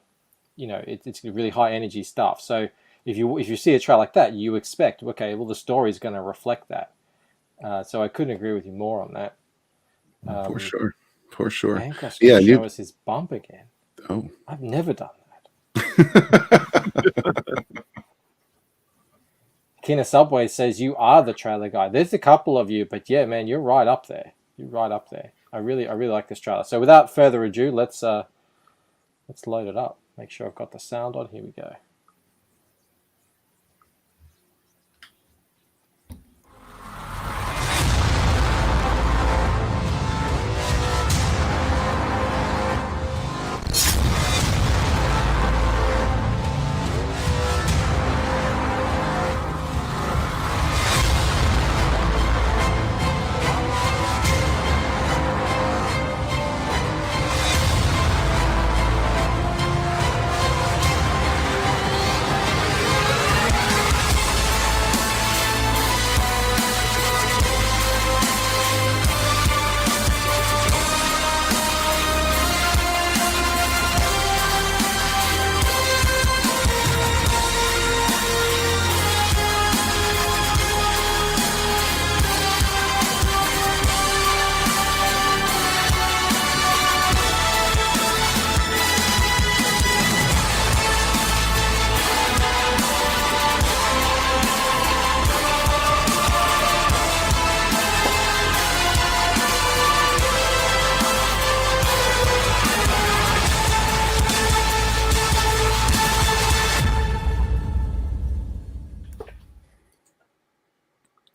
it's really high energy stuff. So if you see a trailer like that, you expect, okay, well, the story is going to reflect that. So I couldn't agree with you more on that. For sure. Hancock's going to show us his bump again. Oh, I've never done that. Kina Subway says you are the trailer guy. There's a couple of you, but yeah, man, you're right up there. I really like this trailer. So without further ado, let's load it up. Make sure I've got the sound on. Here we go.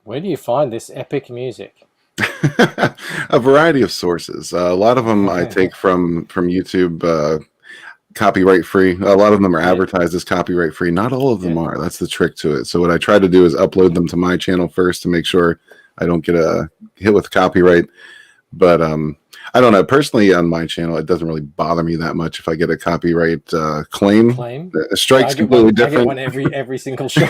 Where do you find this epic music? A variety of sources. A lot of them I take from YouTube, copyright free. A lot of them are advertised as copyright free. Not all of them are. That's the trick to it. So what I try to do is upload them to my channel first to make sure I don't get hit with copyright. But I don't know. Personally, on my channel, it doesn't really bother me that much if I get a copyright claim. The strike's completely different. I get one every single show.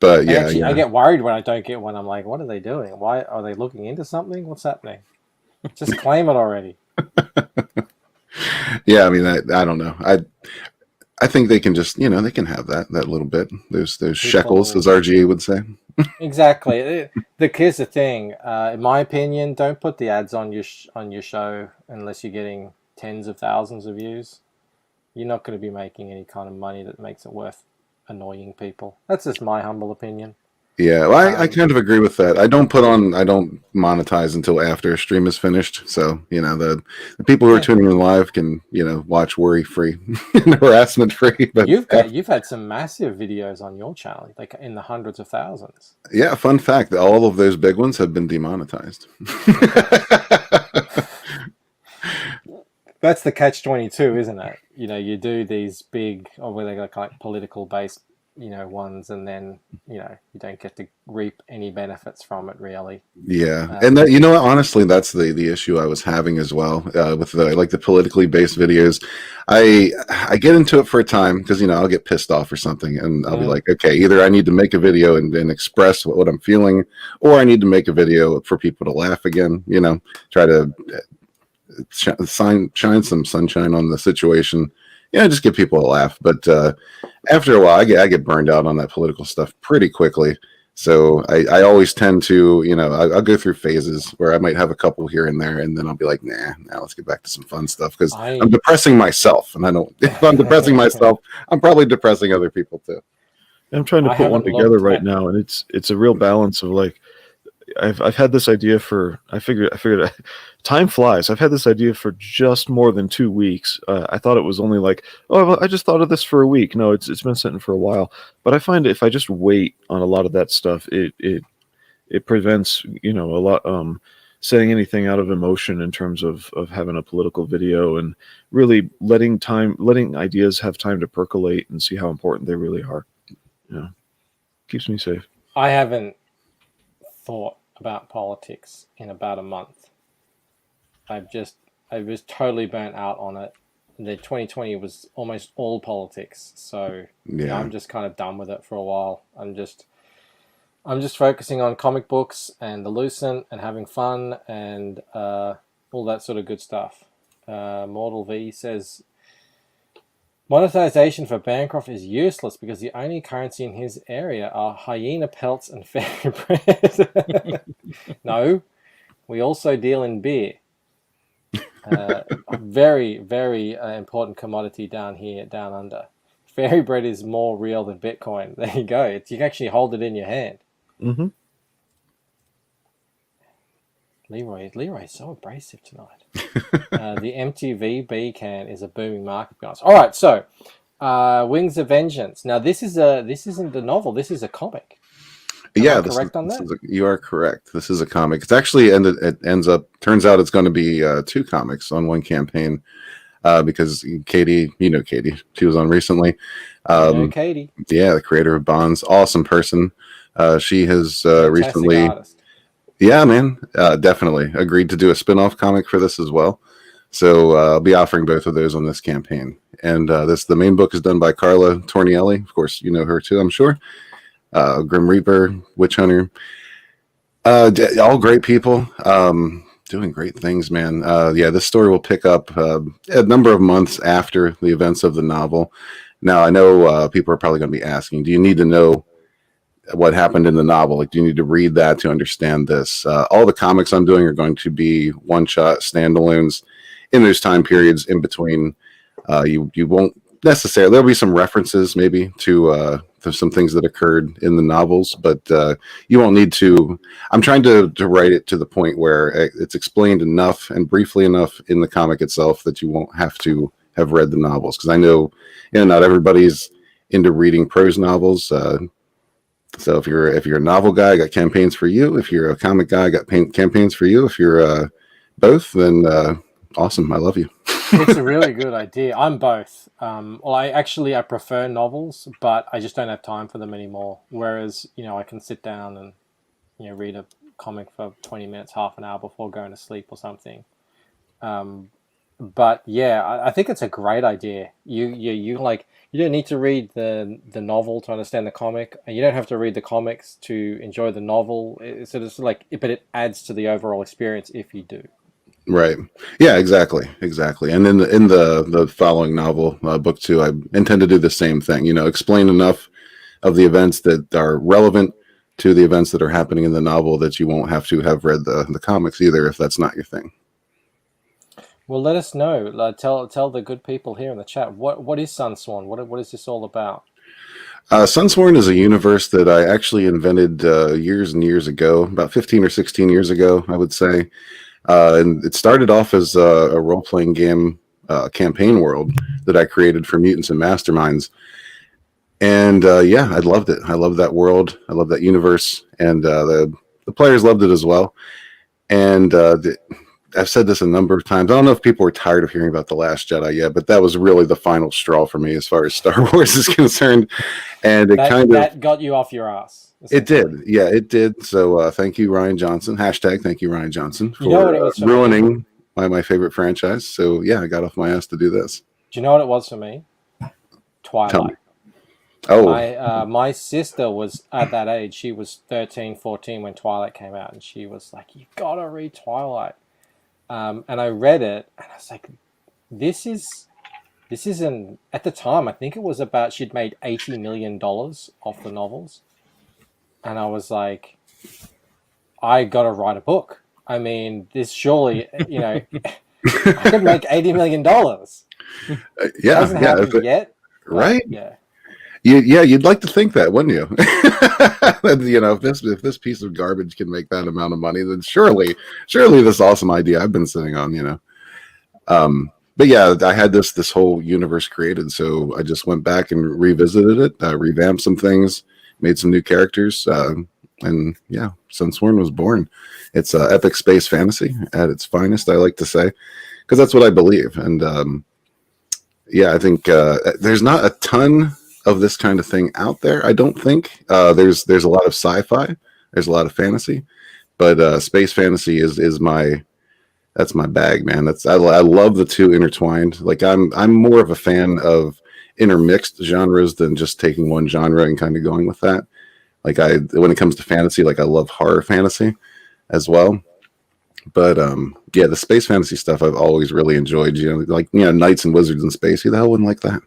But yeah, I get worried when I don't get one. I'm like, what are they doing? Why are they looking into something? What's happening? Just claim it already. Yeah, I mean, I don't know. I think they can just, they can have that little bit. Those shekels, as RGA would say. Exactly. Here's the thing. In my opinion, don't put the ads on your show unless you're getting tens of thousands of views. You're not going to be making any kind of money that makes it worth annoying people. That's just my humble opinion. Yeah, well, I kind of agree with that. I don't monetize until after a stream is finished. So, the people who are tuning in live can, watch worry free and harassment free. But you've had some massive videos on your channel, like in the hundreds of thousands. Yeah, fun fact, all of those big ones have been demonetized. That's the catch-22, isn't it? You do these big, or where they got like political based, ones, and then you don't get to reap any benefits from it, really. Yeah, and that, what, honestly, that's the issue I was having as well with the politically based videos. I get into it for a time because I'll get pissed off or something, and I'll be like, okay, either I need to make a video and express what I'm feeling, or I need to make a video for people to laugh again. Try to shine some sunshine on the situation. Just give people a laugh. But after a while, I get burned out on that political stuff pretty quickly. So I always tend to, I'll go through phases where I might have a couple here and there, and then I'll be like, nah, let's get back to some fun stuff, because I'm depressing myself, and I don't. If I'm depressing myself, I'm probably depressing other people too. I'm trying to put one together right now, and it's a real balance of like, I've had this idea for, I figured time flies. I've had this idea for just more than 2 weeks. I thought it was only like, I just thought of this for a week. No, it's been sitting for a while. But I find if I just wait on a lot of that stuff, it prevents, a lot, saying anything out of emotion in terms of having a political video, and really letting ideas have time to percolate and see how important they really are. Keeps me safe. I haven't thought about politics in about a month. I was totally burnt out on it. The 2020 was almost all politics, so I'm just kind of done with it for a while. I'm just focusing on comic books and the Lucent and having fun and all that sort of good stuff. Mortal V says, monetization for Bancroft is useless because the only currency in his area are hyena pelts and fairy bread. No, we also deal in beer. Very, very important commodity down here, down under. Fairy bread is more real than Bitcoin. There you go. You can actually hold it in your hand. Mm-hmm. Leroy's so abrasive tonight. The MTV B can is a booming market, guys. All right, so Wings of Vengeance. Now this isn't a novel. This is a comic. Am I correct on that? You are correct. This is a comic. It's actually turns out it's going to be 2 comics on one campaign, because Katie, Katie, she was on recently. Katie. Yeah, the creator of Bonds, awesome person. She has recently. Artist. Yeah, man, definitely agreed to do a spin-off comic for this as well. So I'll be offering both of those on this campaign. And the main book is done by Carla Tornielli. Of course, you know her too, I'm sure. Grim Reaper, Witch Hunter, all great people, doing great things, man. This story will pick up a number of months after the events of the novel. Now, I know people are probably going to be asking, do you need to know what happened in the novel? Like, do you need to read that to understand this? All the comics I'm doing are going to be one-shot standalones in those time periods in between. You won't necessarily, there'll be some references maybe to some things that occurred in the novels, but you won't need to. I'm trying to write it to the point where it's explained enough and briefly enough in the comic itself that you won't have to have read the novels, because I know not everybody's into reading prose novels. So if you're a novel guy, I got campaigns for you. If you're a comic guy, I got campaigns for you. If you're both, then awesome. I love you. It's a really good idea. I'm both. I prefer novels, but I just don't have time for them anymore. Whereas, I can sit down and, read a comic for 20 minutes, half an hour before going to sleep or something. But yeah, I think it's a great idea. You don't need to read the novel to understand the comic, and you don't have to read the comics to enjoy the novel. But it adds to the overall experience if you do. Right. Yeah, exactly. And in the following novel, book 2, I intend to do the same thing. Explain enough of the events that are relevant to the events that are happening in the novel that you won't have to have read the comics either, if that's not your thing. Well, let us know. Tell the good people here in the chat what is SUNSWORN. What is this all about? Sunsworn is a universe that I actually invented years and years ago, about 15 or 16 years ago, I would say. And it started off as a role-playing game campaign world that I created for Mutants and Masterminds. And yeah, I loved it. I love that world. I love that universe. And the players loved it as well. And I've said this a number of times. I don't know if people were tired of hearing about The Last Jedi yet, but that was really the final straw for me as far as Star Wars is concerned. And it that got you off your ass. It did. Yeah, it did. So thank you, Ryan Johnson. Hashtag thank you, Ryan Johnson, for ruining my favorite franchise. So yeah, I got off my ass to do this. Do you know what it was for me? Twilight. Oh. My sister was at that age. She was 13, 14 when Twilight came out. And she was like, you got to read Twilight. And I read it, and I was like, this isn't, at the time, I think it was about, she'd made $80 million off the novels. And I was like, I got to write a book. I mean, this surely, I could make $80 million. Yeah. Hasn't happened yet. Right? Yeah. You'd like to think that, wouldn't you? If this piece of garbage can make that amount of money, then surely this awesome idea I've been sitting on, But yeah, I had this whole universe created, so I just went back and revisited it, revamped some things, made some new characters, and yeah, Sunsworn was born. It's epic space fantasy at its finest, I like to say, because that's what I believe. And yeah, I think there's not a ton of this kind of thing out there. I don't think there's a lot of sci-fi, there's a lot of fantasy, but space fantasy is my bag, man. I love the two intertwined. Like I'm more of a fan of intermixed genres than just taking one genre and kind of going with that. Like when it comes to fantasy, like I love horror fantasy as well. But yeah, the space fantasy stuff I've always really enjoyed. Knights and wizards in space. Who the hell wouldn't like that?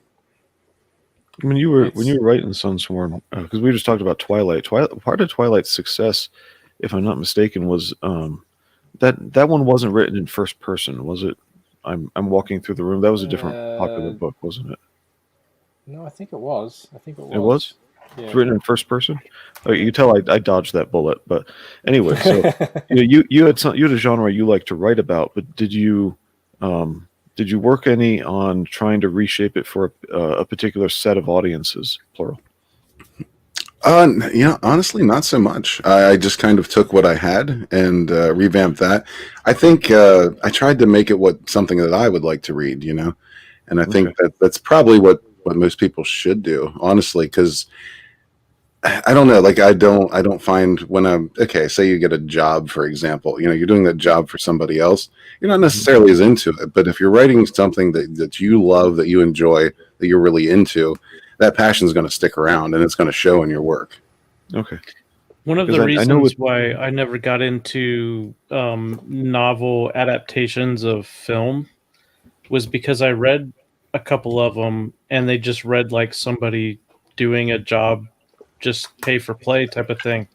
When you were writing Sunsworn, because we just talked about Twilight. Part of Twilight's success, if I'm not mistaken, was that one wasn't written in first person, was it? I'm walking through the room. That was a different popular book, wasn't it? No, I think it was. It was? Yeah. It's written in first person. Oh, you can tell I dodged that bullet. But anyway, so you had a genre you like to write about, but did you work any on trying to reshape it for a particular set of audiences, plural? Honestly, not so much. I just kind of took what I had and revamped that. I think I tried to make it something that I would like to read, and I think that's probably what most people should do, honestly, because I don't know, like I don't find when say you get a job, for example, you're doing that job for somebody else, you're not necessarily as into it, but if you're writing something that you love, that you enjoy, that you're really into, that passion is going to stick around and it's going to show in your work. Okay. One of the reasons why I never got into novel adaptations of film was because I read a couple of them and they just read like somebody doing a job, just pay for play type of thing.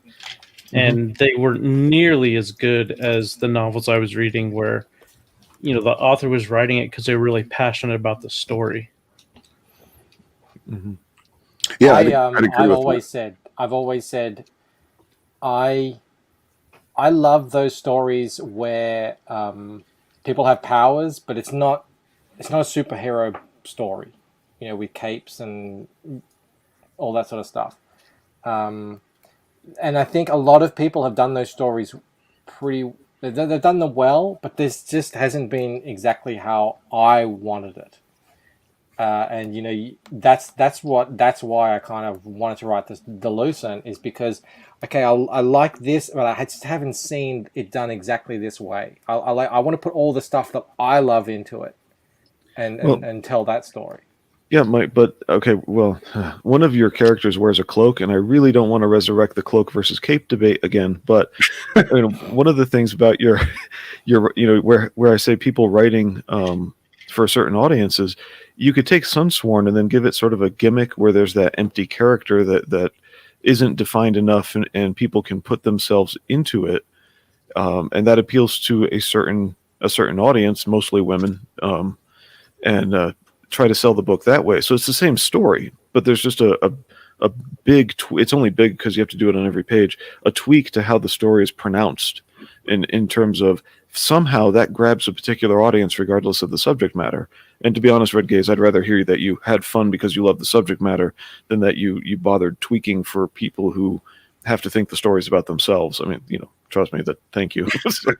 And they weren't nearly as good as the novels I was reading where, the author was writing it because they were really passionate about the story. Mm-hmm. Yeah, I've always said, I love those stories where people have powers, but it's not a superhero story, with capes and all that sort of stuff. And I think a lot of people have done those stories they've done them well, but this just hasn't been exactly how I wanted it. And that's why I kind of wanted to write this, The Lucent, is because I like this, but I just haven't seen it done exactly this way. I want to put all the stuff that I love into it, and tell that story. Yeah, Mike. But okay, well, one of your characters wears a cloak, and I really don't want to resurrect the cloak versus cape debate again. But one of the things about your where I say people writing for certain audiences, you could take Sunsworn and then give it sort of a gimmick where there's that empty character that isn't defined enough, and people can put themselves into it, and that appeals to a certain audience, mostly women, and try to sell the book that way. So it's the same story, but there's just a a big it's only big because you have to do it on every page, a tweak to how the story is pronounced in terms of somehow that grabs a particular audience regardless of the subject matter. And to be honest, Red Gaze, I'd rather hear that you had fun because you love the subject matter than that you bothered tweaking for people who have to think the story's about themselves. I mean, trust me, thank you. So.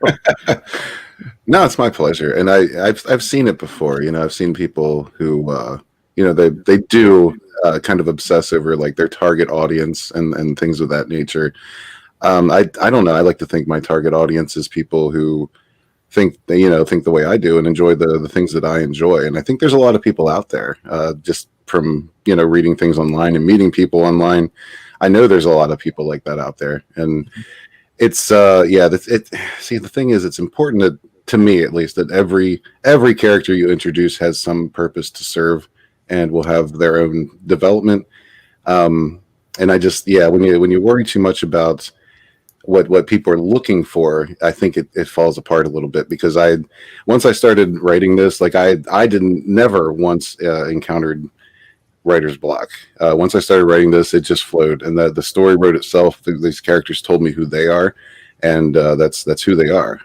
No, it's my pleasure. And I've seen it before. I've seen people who, they do kind of obsess over like their target audience and things of that nature. I don't know. I like to think my target audience is people who think the way I do and enjoy the things that I enjoy. And I think there's a lot of people out there, just from, reading things online and meeting people online. I know there's a lot of people like that out there. And it's, see, the thing is, it's important to me, at least, that every character you introduce has some purpose to serve and will have their own development. And I just, when you worry too much about what people are looking for, I think it falls apart a little bit, because once I started writing this, like I never once encountered writer's block. Once I started writing this, it just flowed, and the story wrote itself. These characters told me who they are, and that's who they are.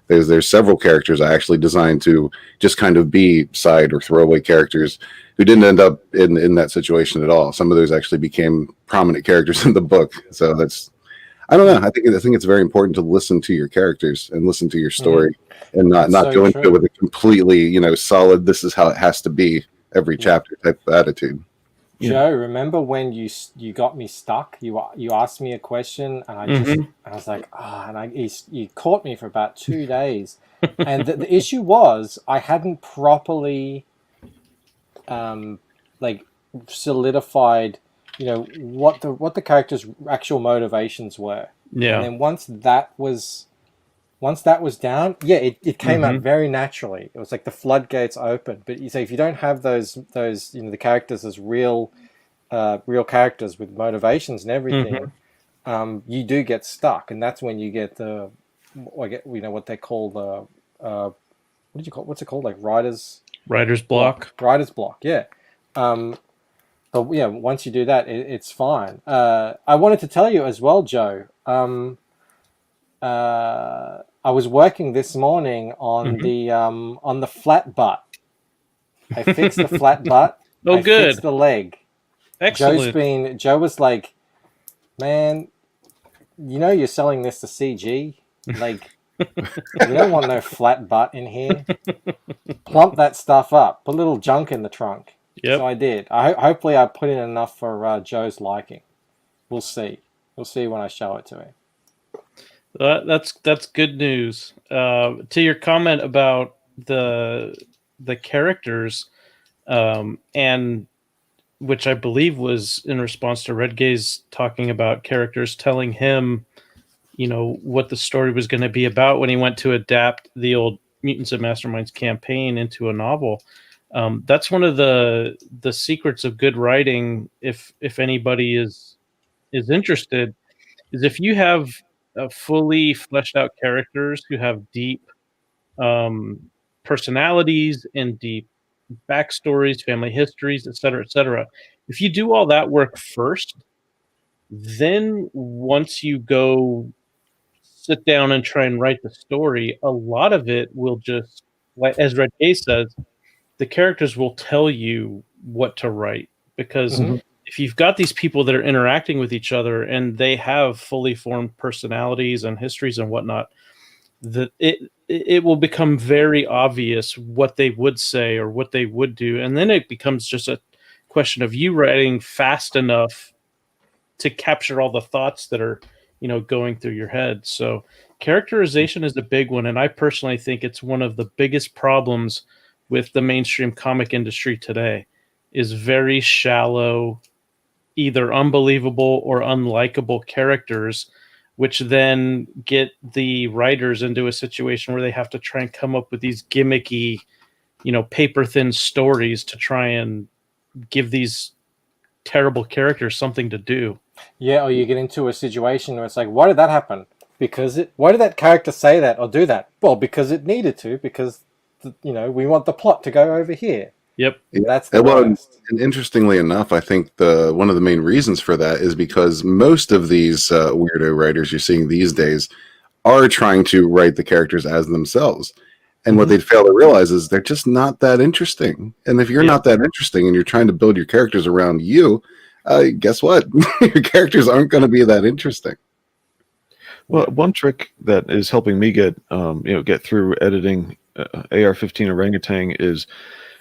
There's several characters I actually designed to just kind of be side or throwaway characters who didn't end up in that situation at all. Some of those actually became prominent characters in the book. So I don't know. I think it's very important to listen to your characters and listen to your story, and not go into it with a completely, solid, this is how it has to be every chapter type of attitude. Joe, remember when you got me stuck? You asked me a question, and I was like, you caught me for about 2 days, and the issue was I hadn't properly, solidified, what the character's actual motivations were. Yeah. And then once that was down, it came out very naturally. It was like the floodgates open. But you say if you don't have those the characters as real characters with motivations and everything, you do get stuck, and that's when you get what they call the what's it called, like writer's block. Writer's block, yeah. But yeah, once you do that, it's fine. I wanted to tell you as well, Joe. I was working this morning on the flat butt. I fixed the flat butt. Oh, good. Fixed the leg. Excellent. Joe was like, man, you're selling this to CG. Like, we don't want no flat butt in here. Plump that stuff up. Put a little junk in the trunk. Yep. So I did. Hopefully I put in enough for Joe's liking. We'll see. We'll see when I show it to him. That's good news. To your comment about the characters, and which I believe was in response to Red Gaze talking about characters telling him, what the story was going to be about when he went to adapt the old Mutants and Masterminds campaign into a novel. That's one of the secrets of good writing. If anybody is interested, is if you have fully fleshed out characters who have deep personalities and deep backstories, family histories, etc., etc. If you do all that work first, then once you go sit down and try and write the story, a lot of it will just, like as Red Gaze says, the characters will tell you what to write, because if you've got these people that are interacting with each other and they have fully formed personalities and histories and whatnot, that it will become very obvious what they would say or what they would do, and then it becomes just a question of you writing fast enough to capture all the thoughts that are going through your head. So characterization is a big one, and I personally think it's one of the biggest problems with the mainstream comic industry today, is very shallow, either unbelievable or unlikable characters, which then get the writers into a situation where they have to try and come up with these gimmicky, paper thin stories to try and give these terrible characters something to do. Yeah, or you get into a situation where it's like, why did that happen? Why did that character say that or do that? Well, because it needed to, because we want the plot to go over here. Yep. That's the Well, worst. and interestingly enough, I think one of the main reasons for that is because most of these weirdo writers you're seeing these days are trying to write the characters as themselves. And what they fail to realize is they're just not that interesting. And if you're Yep. not that interesting and you're trying to build your characters around you, guess what? Your characters aren't going to be that interesting. Well, one trick that is helping me get through editing AR-15 orangutan is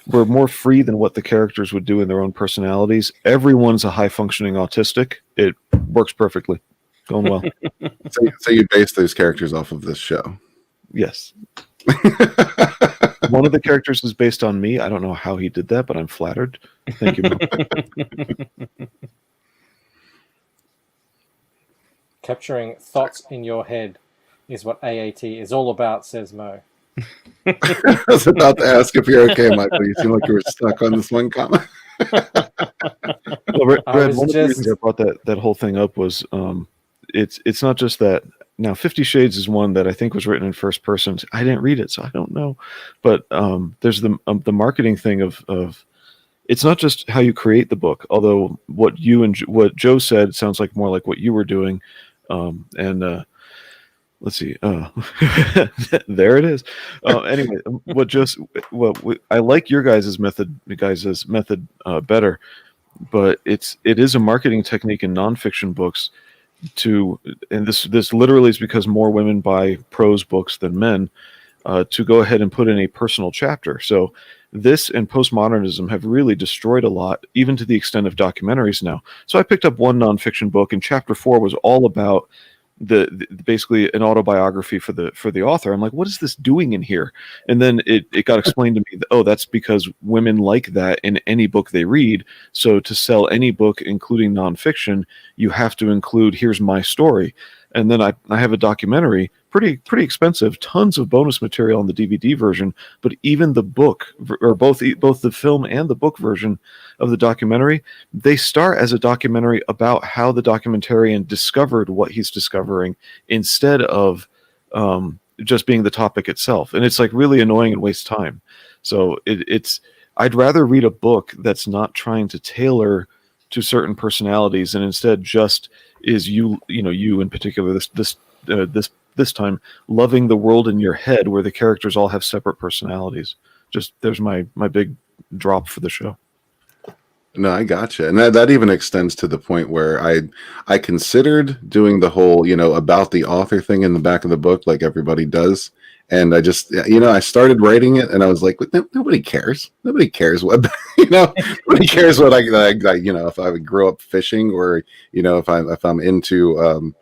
we're more free than what the characters would do in their own personalities. Everyone's a high functioning autistic. It works perfectly. Going well. So you base those characters off of this show. Yes. One of the characters is based on me. I don't know how he did that, but I'm flattered. Thank you, Mo. Capturing thoughts in your head is what AAT is all about, says Mo. I was about to ask if you're okay, Michael. You seem like you were stuck on this one comment. Well, Brad, one of the reasons I brought that whole thing up was it's not just that. Now, 50 Shades is one that I think was written in first person. I didn't read it, so I don't know. But there's the marketing thing of it's not just how you create the book. Although what Joe said sounds like more like what you were doing. Let's see. There it is. Anyway, I like your guys' method better, but it is a marketing technique in nonfiction books and this literally is because more women buy prose books than men, to go ahead and put in a personal chapter. So this and postmodernism have really destroyed a lot, even to the extent of documentaries now. So I picked up one nonfiction book, and chapter 4 was all about the basically an autobiography for the author. I'm like, what is this doing in here? And then it got explained to me that, that's because women like that in any book they read. So to sell any book, including nonfiction, you have to include, here's my story. And then I have a documentary, pretty expensive, tons of bonus material on the DVD version, but even the book, or both the film and the book version of the documentary, they start as a documentary about how the documentarian discovered what he's discovering instead of just being the topic itself. And it's like really annoying and wastes time. So I'd rather read a book that's not trying to tailor to certain personalities and instead just is you in particular this time loving the world in your head where the characters all have separate personalities. Just there's my big drop for the show. No, I gotcha. And that even extends to the point where I considered doing the whole, about the author thing in the back of the book, like everybody does. And I just, I started writing it and I was like, nobody cares. Nobody cares what, nobody cares what I if I would grow up fishing or, if I'm into,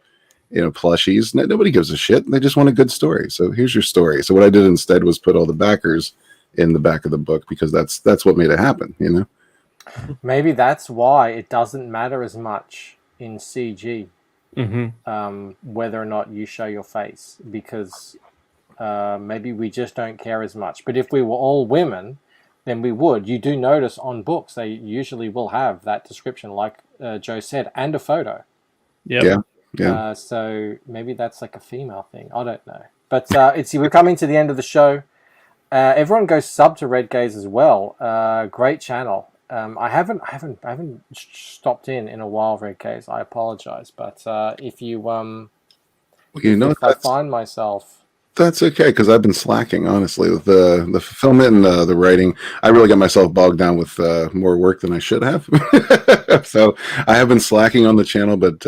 plushies. Nobody gives a shit. They just want a good story. So here's your story. So what I did instead was put all the backers in the back of the book because that's what made it happen, Maybe that's why it doesn't matter as much in CG, whether or not you show your face, because maybe we just don't care as much. But if we were all women, then we would. You do notice on books, they usually will have that description, like Joe said, and a photo. Yep. Yeah. So maybe that's like a female thing. I don't know. But we're coming to the end of the show. Everyone go sub to Red Gaze as well. Great channel. I haven't stopped in a while, Red Gaze. I apologize, but if I find myself, that's okay because I've been slacking honestly with the fulfillment and the writing. I really got myself bogged down with more work than I should have, so I have been slacking on the channel. But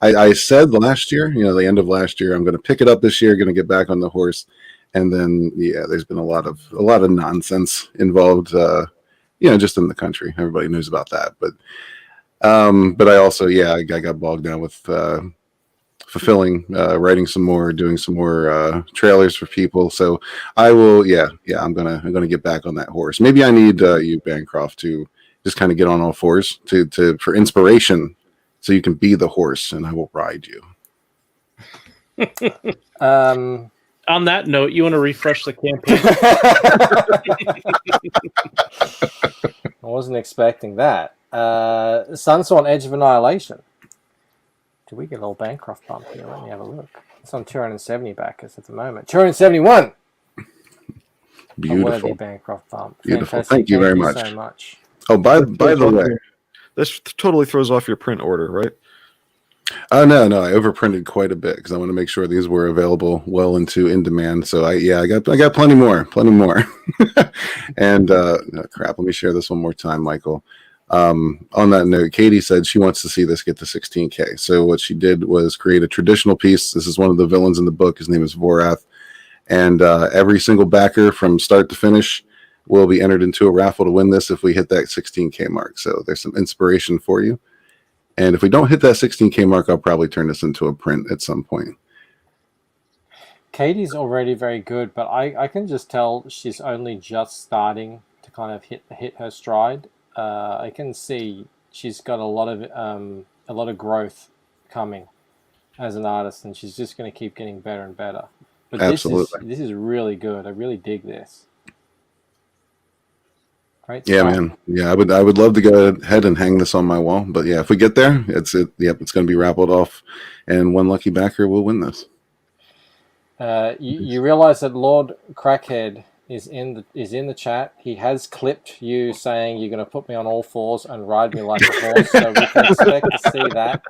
I said last year, the end of last year, I'm going to pick it up this year. Going to get back on the horse, and then there's been a lot of nonsense involved. Just in the country, everybody knows about that. But I also, I got bogged down with fulfilling, writing some more, doing some more trailers for people. So I will, I'm gonna get back on that horse. Maybe I need you, Bancroft, to just kind of get on all fours for inspiration, so you can be the horse, and I will ride you. On that note, you want to refresh the campaign? I wasn't expecting that. SUNSWORN Edge of Annihilation. Did we get a little Bancroft bump here? Let me have a look. It's on 270 backers at the moment. 271! Beautiful. Bancroft bump. Beautiful. Fantastic. Thank you very much. So much. Oh, by the way, this totally throws off your print order, right? no, I overprinted quite a bit because I want to make sure these were available well into in demand. So I got plenty more. And crap, let me share this one more time, Michael. On that note, Katie said she wants to see this get to 16K. So what she did was create a traditional piece. This is one of the villains in the book. His name is Vorath. And every single backer from start to finish will be entered into a raffle to win this if we hit that 16K mark. So there's some inspiration for you. And if we don't hit that 16K mark, I'll probably turn this into a print at some point. Katie's already very good, but I can just tell she's only just starting to kind of hit her stride. I can see she's got a lot of growth coming as an artist, and she's just going to keep getting better and better. But Absolutely. This is really good. I really dig this. Great stuff. Yeah, man. Yeah, I would love to go ahead and hang this on my wall. But yeah, if we get there, it's going to be raffled off, and one lucky backer will win this. You realize that Lord Crackhead is in the chat. He has clipped you saying you're going to put me on all fours and ride me like a horse, so we can expect to see that.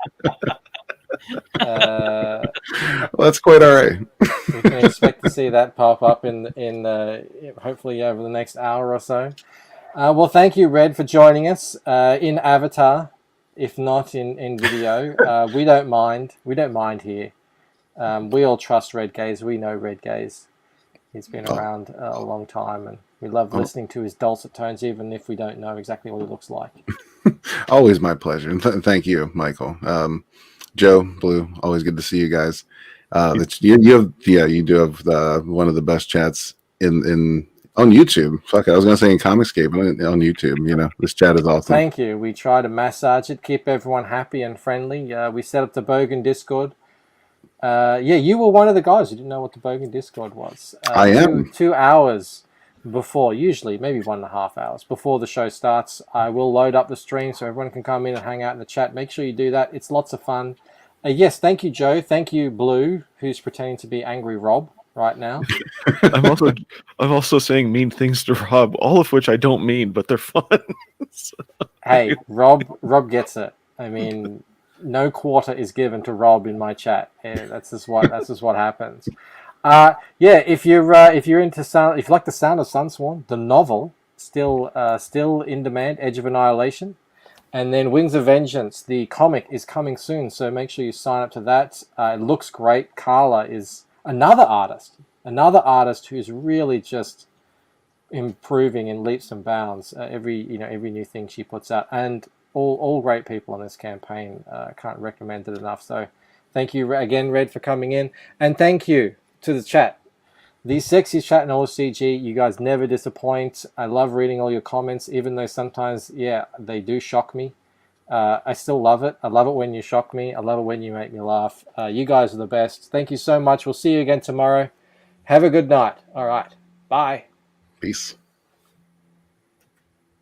Well, that's quite all right. We can expect to see that pop up in hopefully over the next hour or so. Well, thank you, Red, for joining us in Avatar, if not in video. We don't mind. We don't mind here. We all trust Red Gaze. We know Red Gaze. He's been around a long time, and we love listening to his dulcet tones, even if we don't know exactly what he looks like. Always my pleasure. And thank you, Michael. Joe, Blue, always good to see you guys. You do have one of the best chats in on YouTube. Fuck, I was gonna say in Comicscape, but on YouTube. You know, this chat is awesome. Thank you. We try to massage it, keep everyone happy and friendly. We set up the Bogan Discord. You were one of the guys who didn't know what the Bogan Discord was. I am. 2 hours before, usually maybe 1.5 hours before the show starts, I will load up the stream so everyone can come in and hang out in the chat. Make sure you do that. It's lots of fun. Yes, thank you, Joe. Thank you, Blue, who's pretending to be Angry Rob right now. I'm also saying mean things to Rob, all of which I don't mean, but they're fun. Hey, Rob gets it. I mean, no quarter is given to Rob in my chat. Yeah, that's just what happens. If you're into sound, if you like the sound of Sunsworn, the novel still in demand, Edge of Annihilation, and then Wings of Vengeance, the comic is coming soon. So make sure you sign up to that. It looks great. Carla is another artist who's really just improving in leaps and bounds. Every new thing she puts out, and all great people on this campaign. Can't recommend it enough. So thank you again, Red, for coming in, and thank you to the chat. The sexy chat and all CG, you guys never disappoint. I love reading all your comments, even though sometimes, they do shock me. I still love it. I love it when you shock me. I love it when you make me laugh. You guys are the best. Thank you so much. We'll see you again tomorrow. Have a good night. All right. Bye. Peace.